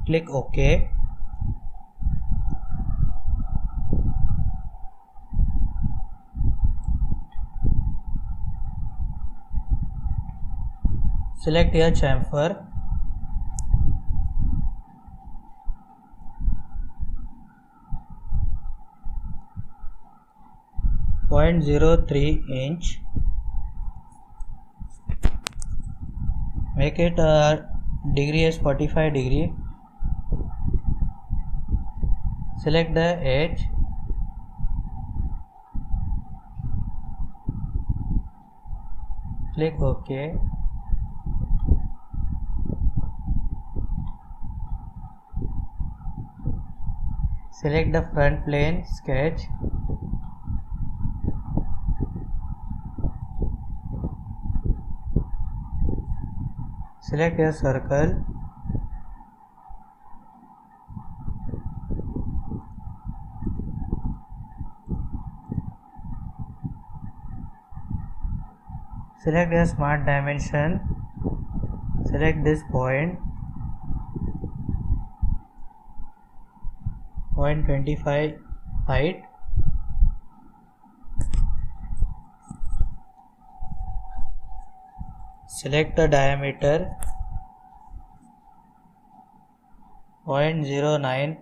Click OK. Select here chamfer. .03 inch. Make it degree as 45 degree. Select the edge. Click OK. Select the front plane, sketch. Select a circle. Select a smart dimension. Select this point, 0.25 height. Select the diameter, 0.09.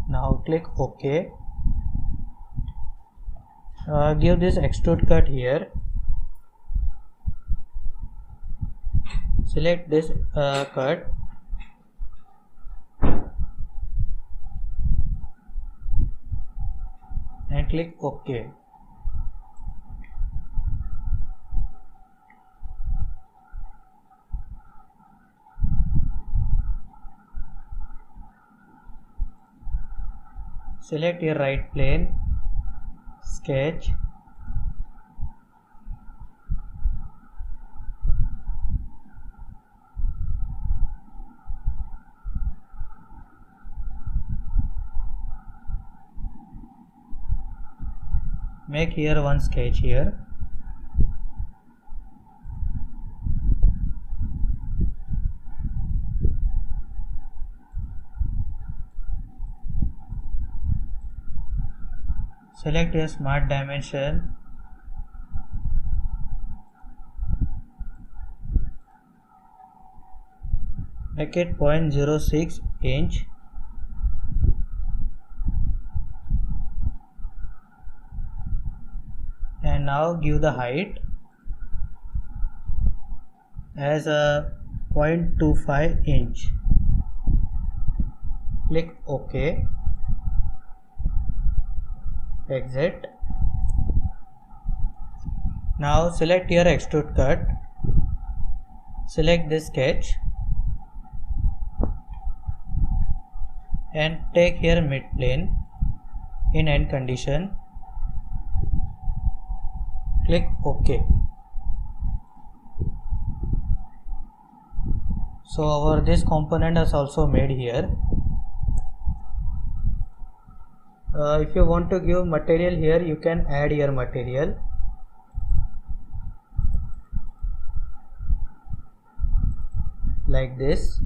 Now click OK. Give this extrude cut here. Select this cut. And click OK. Select your right plane, sketch, make here one sketch here. Select your smart dimension. Make it 0.06 inch. And now give the height as a 0.25 inch. Click OK. Exit. Now select your extrude cut. Select this sketch and take here mid plane in end condition. Click OK. So this component is also made here. If you want to give material here, you can add your material. Like this.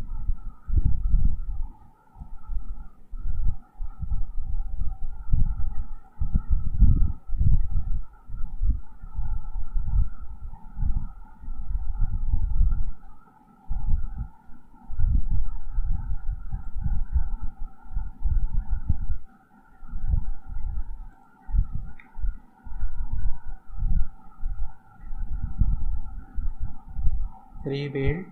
Rebuild.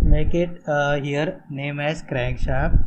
Make it here name as crankshaft.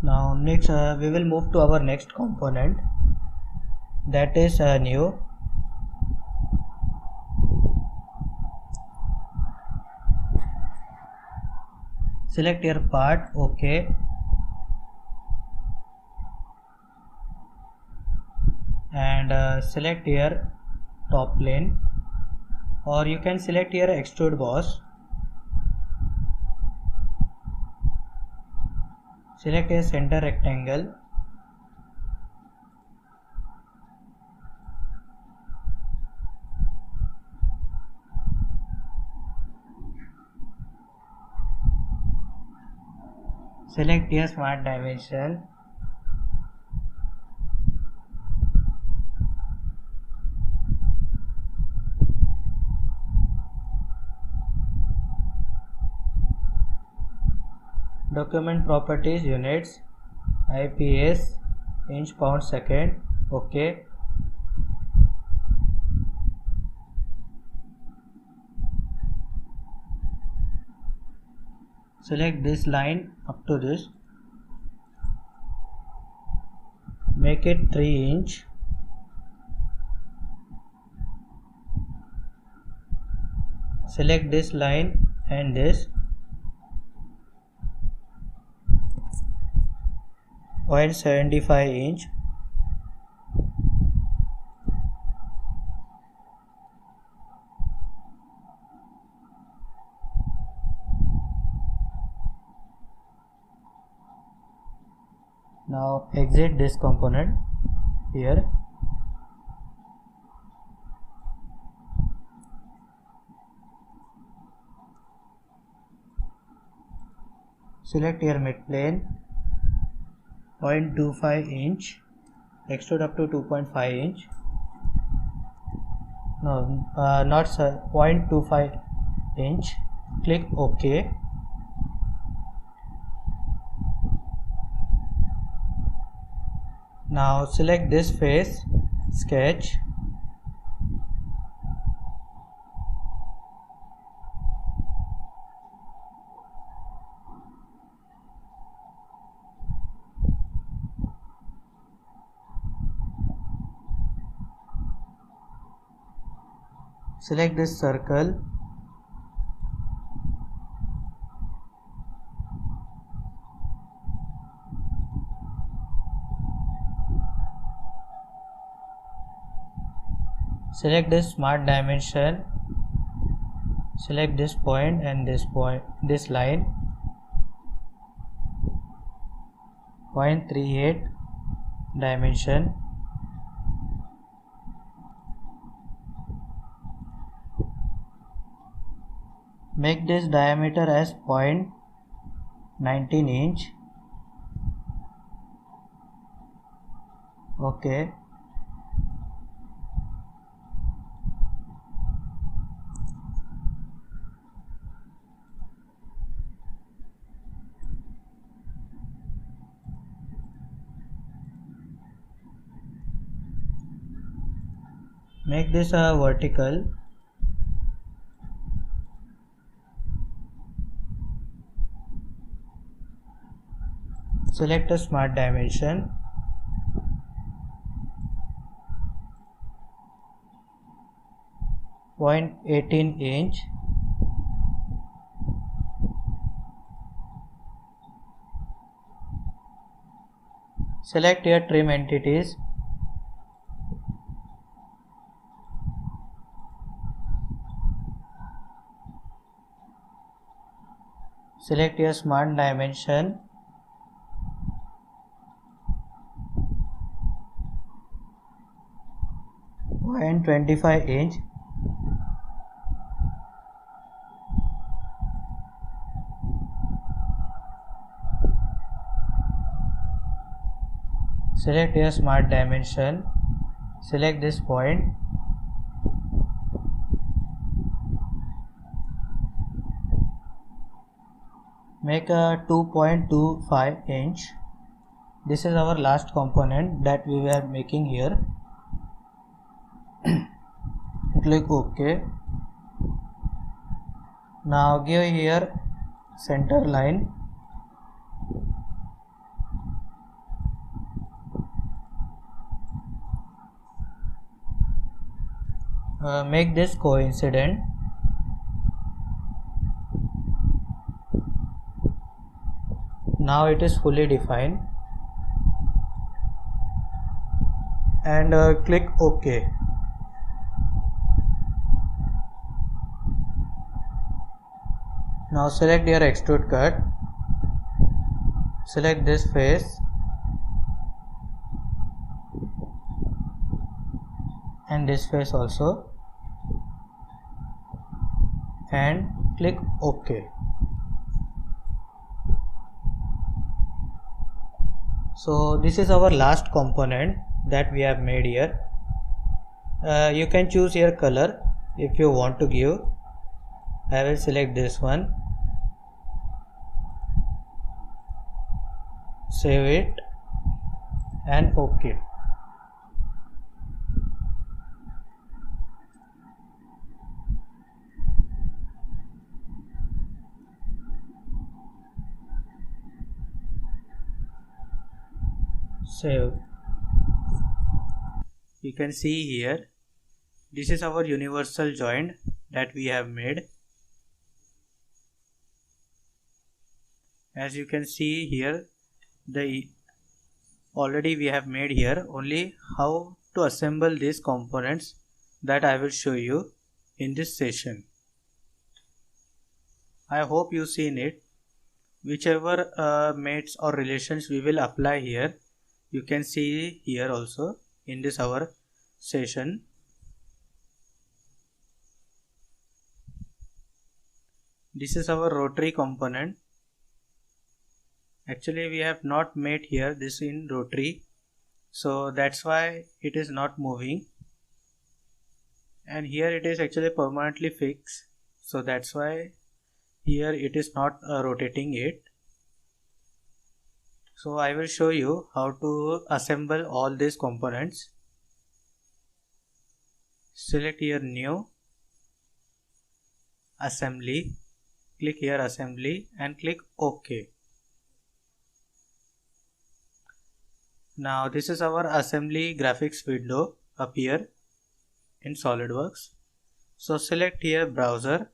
Now next we will move to our next component, that is new. Select your part, OK, and select your top plane, or you can select your extrude boss. Select a center rectangle. Select your smart dimension. Document properties, units, IPS, inch, pound, second, OK. Select this line up to this, make it 3 inch. Select this line and this, 0.75 inch. Now exit this component here. Select your midplane, 0.25 inch, extrude up to 2.5 inch. No, not 0.25 inch. Click OK. Now select this face, sketch. Select this circle. Select this smart dimension. Select this point and this line. 0.38 dimension. Make this diameter as 0.19 inch. Okay. Make this a vertical. Select a smart dimension. Point 18 inch. Select your trim entities. Select your smart dimension. And 25 inch. Select your smart dimension. Select this point. Make a 2.25 inch. This is our last component that we were making here. Click OK. Now give here center line. Make this coincident. Now it is fully defined. And click OK. Now select your extrude cut. Select this face and this face also, and click OK. So this is our last component that we have made here. You can choose your color if you want to give. I will select this one. Save it and OK. Save. You can see here, this is our universal joint that we have made. As you can see here, already we have made here. Only how to assemble these components that I will show you in this session. I hope you seen it. Whichever mates or relations we will apply here, You can see here also in this our session. This is our rotary component. Actually we have not made here this in rotary, so that's why it is not moving, and here it is actually permanently fixed, so that's why here it is not rotating it. So I will show you how to assemble all these components. Select here new, assembly, click here assembly and click OK. Now this is our assembly graphics window appear in SolidWorks. So select here browser,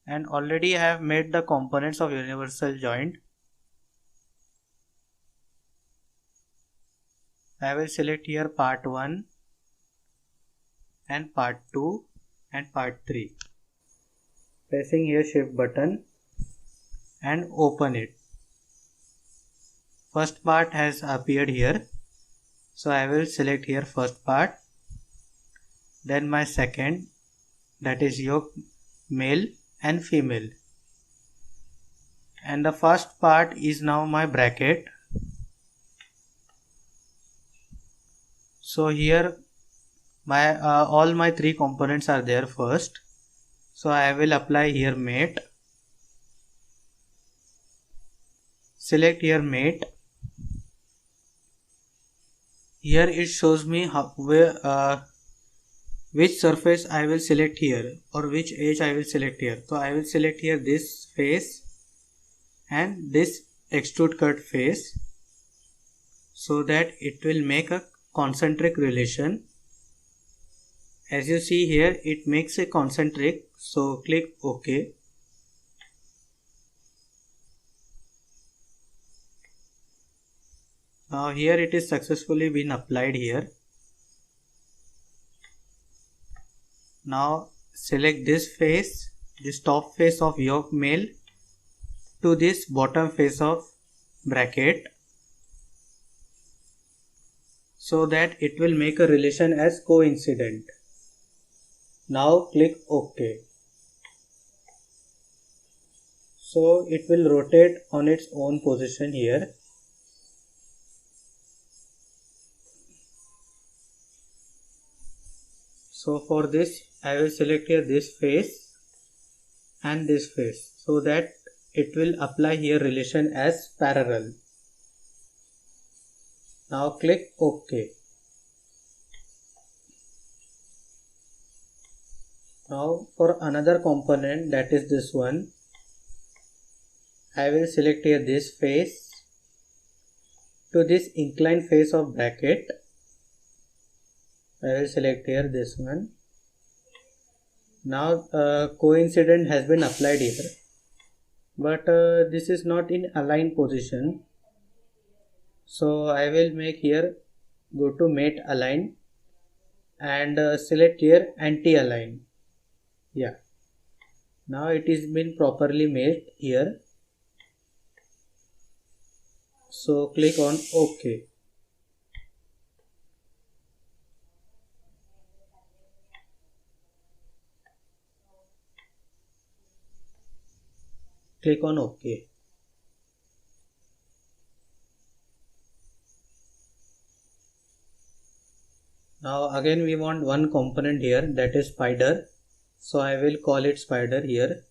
and already I have made the components of universal joint. I will select here part 1 and part 2 and part 3. Pressing here shift button and open it. First part has appeared here, so I will select here first part, then my second, that is yoke male and female, and the first part is now my bracket. So here my all my three components are there first, so I will apply here mate. Select here mate. Here it shows me which surface I will select here, or which edge I will select here. So I will select here this face and this extrude cut face, so that it will make a concentric relation. As you see here, it makes a concentric, so click OK. Now here it is successfully been applied here. Now select this face, this top face of yoke male to this bottom face of bracket, so that it will make a relation as coincident. Now click OK. So it will rotate on its own position here. So for this I will select here this face and this face, so that it will apply here relation as parallel. Now click OK. Now for another component, that is this one, I will select here this face to this inclined face of bracket. I will select here this one. Now coincident has been applied here, but this is not in aligned position, so I will make here go to mate align and select here anti-align. Yeah, now it is been properly made here, so click on OK. Click on OK. Now again we want one component here, that is spider, so I will call it spider here.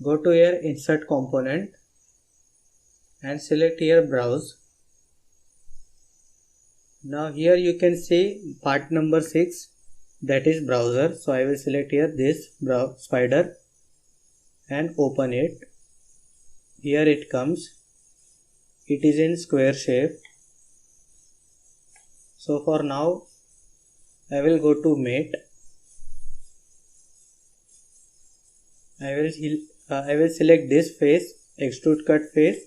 Go to here insert component and select here browse. Now here you can see part number 6, that is browser, so I will select here this spider and open it. Here it comes, it is in square shape. So for now I will go to mate. I will select this face, extrude cut face,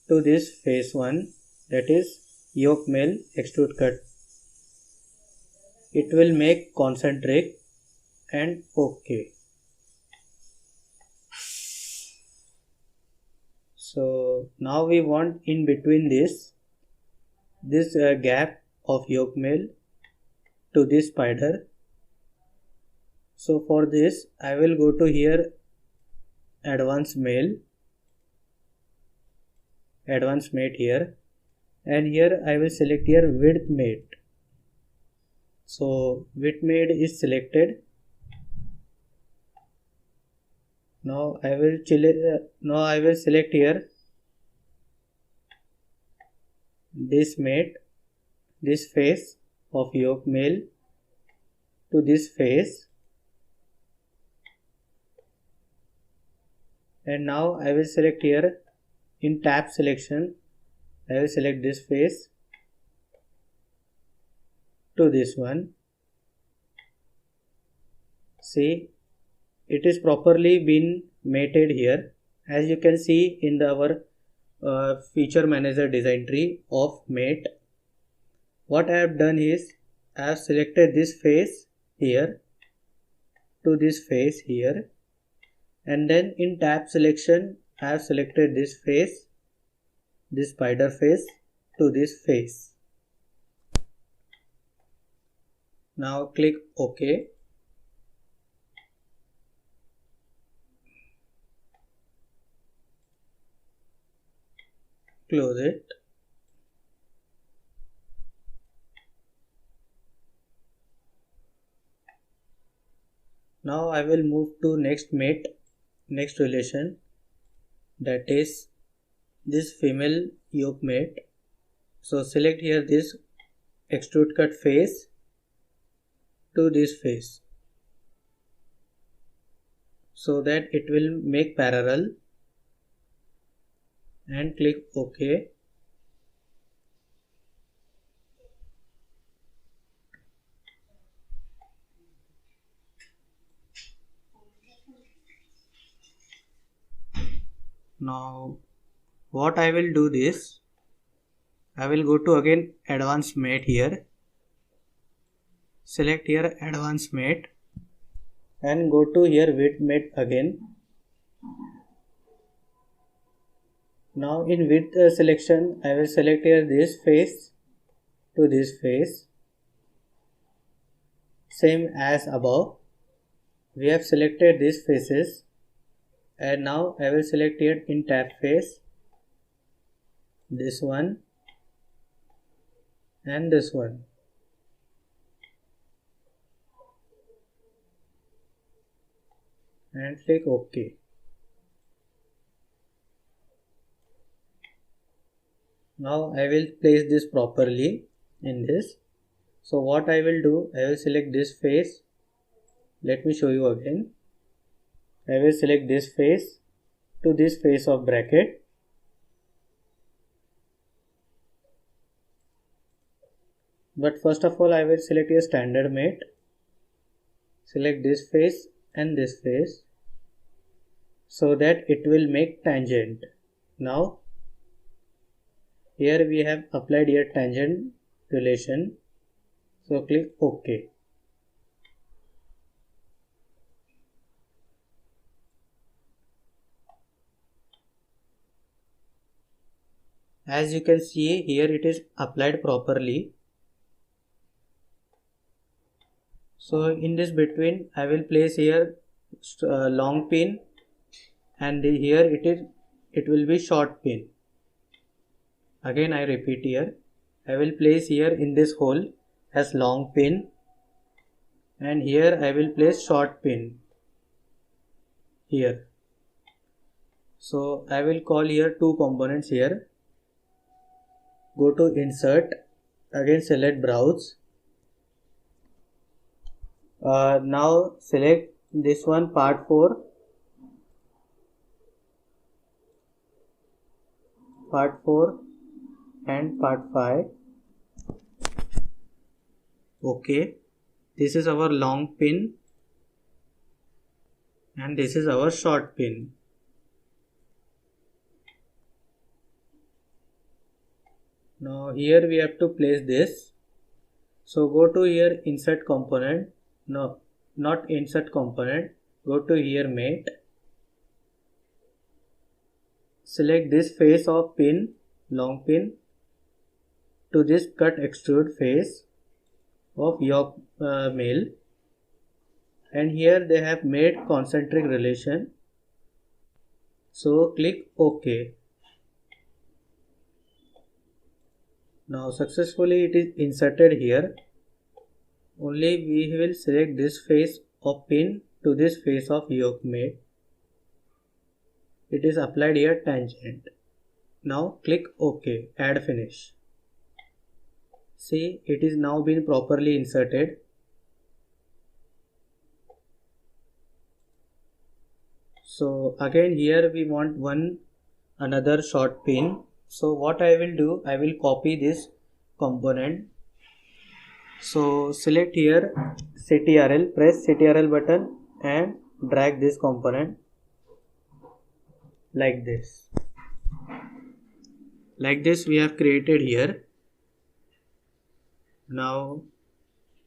to this face one, that is yoke male extrude cut. It will make concentric and OK. So now we want in between this gap of yolk mail to this spider. So for this I will go to here advanced mate here, and here I will select here width mate. So width mate is selected. Now I will select here this mate, this face of yolk male to this face, and now I will select here in tab selection. I will select this face to this one. See, it is properly been mated here, as you can see in our feature manager design tree of mate. What I have done is I have selected this face here to this face here, and then in tab selection I have selected this face, this spider face to this face. Now click OK. Close it. Now I will move to next relation, that is this female yolk mate. So select here this extrude cut face to this face so that it will make parallel, and click OK. Now what I will do this, I will go to again advanced mate here, select here advanced mate and go to here width mate again. Now in width selection I will select here this face to this face, same as above. We have selected these faces, and now I will select here in tab face this one and this one. And click OK. Now I will place this properly in this. So what I will do, I will select this face. Let me show you again. I will select this face to this face of bracket. But first of all I will select a standard mate. Select this face and this face so that it will make tangent. Now here we have applied here tangent relation, so click OK. As you can see here, it is applied properly. So in this between I will place here long pin, and here it will be short pin. Again I repeat here, I will place here in this hole as long pin, and here I will place short pin here. So I will call here two components here. Go to insert, again select browse. Now select this one part 4, and part 5. OK. This is our long pin and this is our short pin. Now here we have to place this. So go to here insert component. No, not insert component. Go to here mate. select this face of pin, long pin, to this cut extrude face of yoke male, and here they have made concentric relation. So click OK. Now successfully it is inserted here. Only we will select this face of pin to this face of yoke male. It is applied here tangent. Now click OK, add finish. See, it is now been properly inserted. So again here we want another short pin. So what I will do, I will copy this component. So select here CTRL, press CTRL button and drag this component like this. Like this we have created here. Now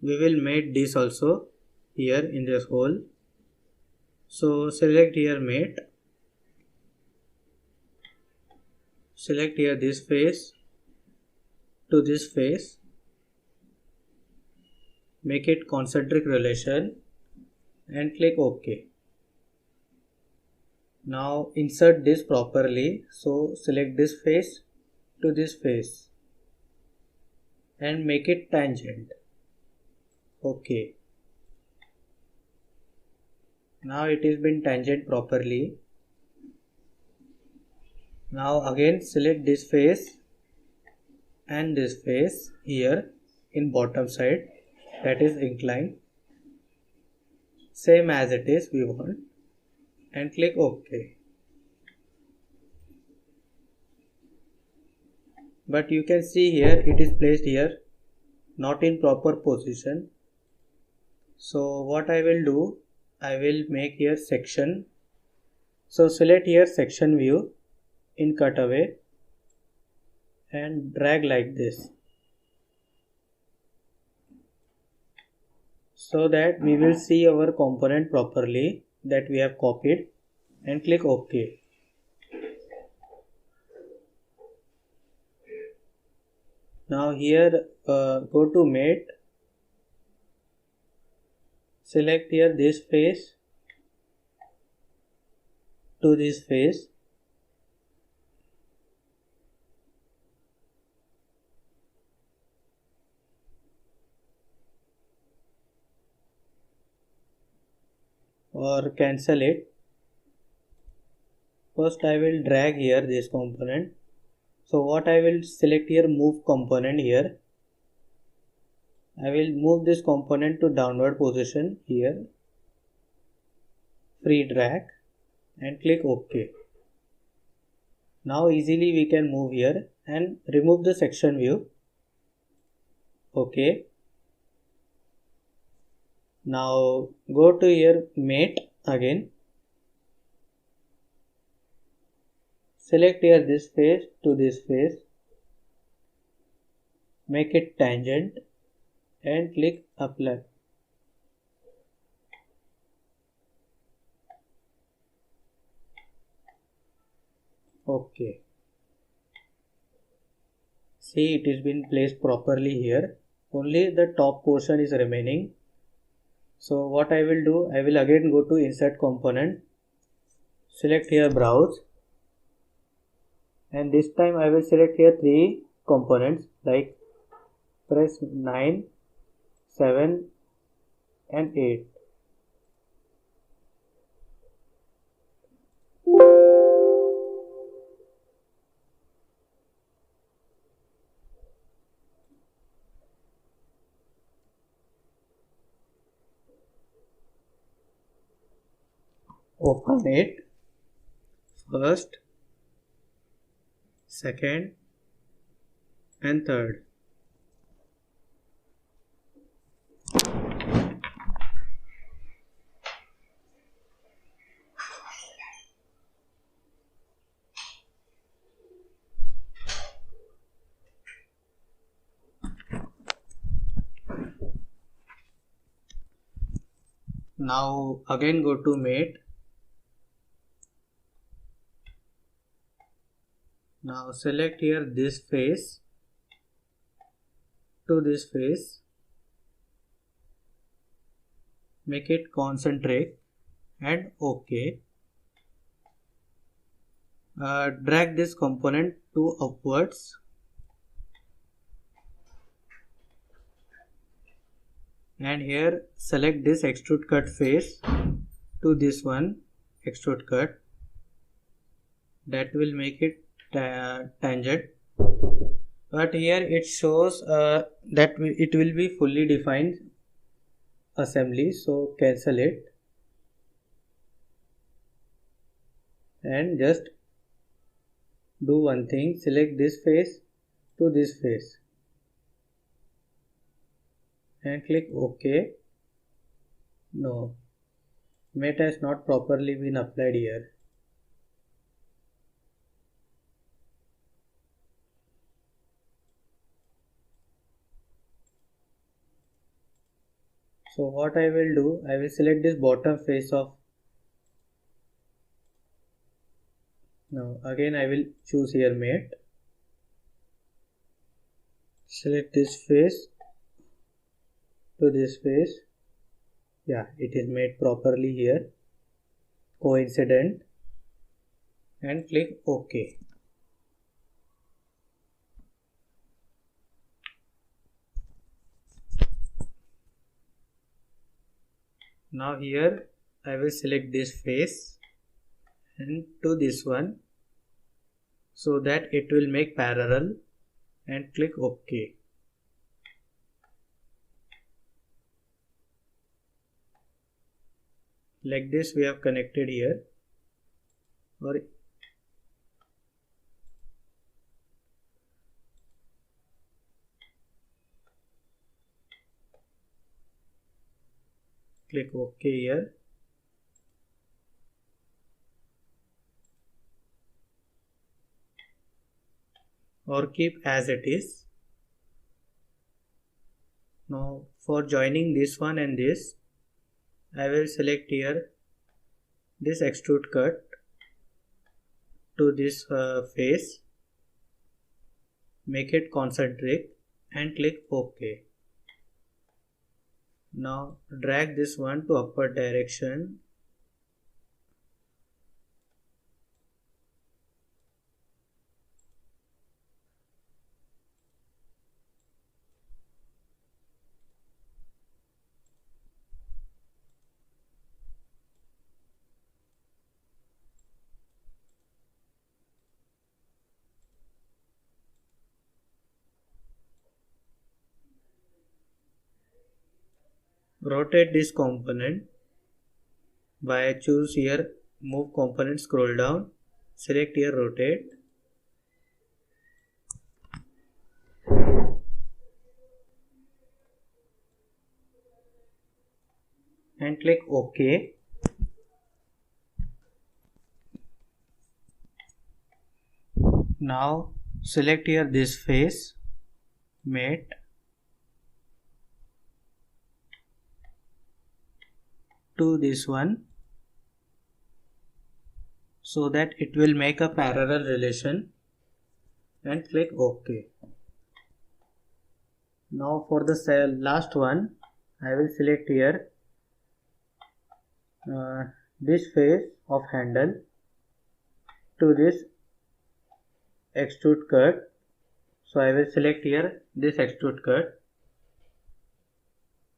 we will make this also here in this hole. So select here mate. Select here this face to this face. Make it concentric relation and click OK. Now insert this properly. So select this face to this face and make it tangent. OK. Now it has been tangent properly. Now again select this face and this face here in bottom side, that is inclined, same as it is we want, and click OK. But you can see here it is placed here not in proper position. So what I will do, I will make here section. So select here section view in cutaway and drag like this, so that we will see our component properly that we have copied, and click OK. Now here go to mate, select here this face to this face, or cancel it. First I will drag here this component. So what I will select here, move component here. I will move this component to downward position here, free drag, and click OK. Now easily we can move here and remove the section view. OK. Now go to here mate again. Select here this face to this face. Make it tangent and click apply. OK. See, it has been placed properly here. Only the top portion is remaining. So what I will do, I will again go to insert component, select here browse, and this time I will select here 3 components, like press 9, 7 and 8. Open it, first, second and third. Now again go to mate, Now select here this face to this face, make it concentric and OK. Drag this component to upwards and here select this extrude cut face to this one extrude cut, that will make it tangent, but here it shows that it will be fully defined assembly, so cancel it and just do one thing, select this face to this face and click OK. No, mate has not properly been applied here. So what I will do, I will select this bottom face of, now again I will choose here mate, select this face to this face, yeah, it is made properly here, coincident, and click OK. Now here I will select this face and to this one so that it will make parallel and click OK. Like this we have connected here, or click OK here. Or keep as it is. Now for joining this one and this, I will select here this extrude cut to this face, make it concentric and click OK. Now drag this one to upward direction . Rotate this component by choose here move component, scroll down, select here rotate and click OK. Now select here this face, mate, to this one so that it will make a parallel relation and click OK. Now for the last one, I will select here this face of handle to this extrude cut. So I will select here this extrude cut,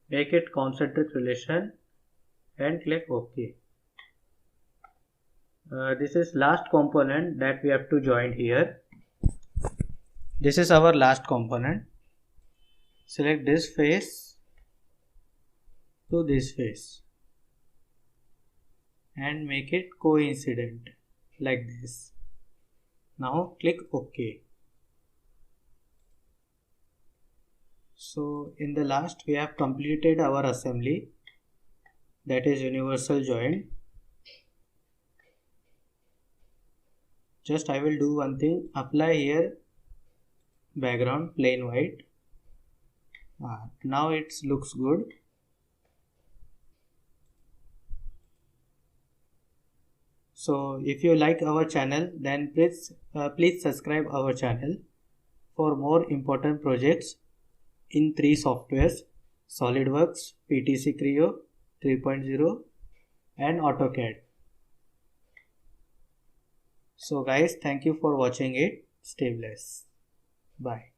make it concentric relation and click OK. This is last component that we have to join here. This is our last component. Select this face to this face and make it coincident like this. Now click OK. So in the last we have completed our assembly, that is universal joint. Just I will do one thing, apply here background plain white. Now it looks good. So if you like our channel, then please subscribe our channel for more important projects in 3 softwares: SolidWorks, PTC Creo 3.0 and AutoCAD. So guys, thank you for watching it. Stay blessed. Bye.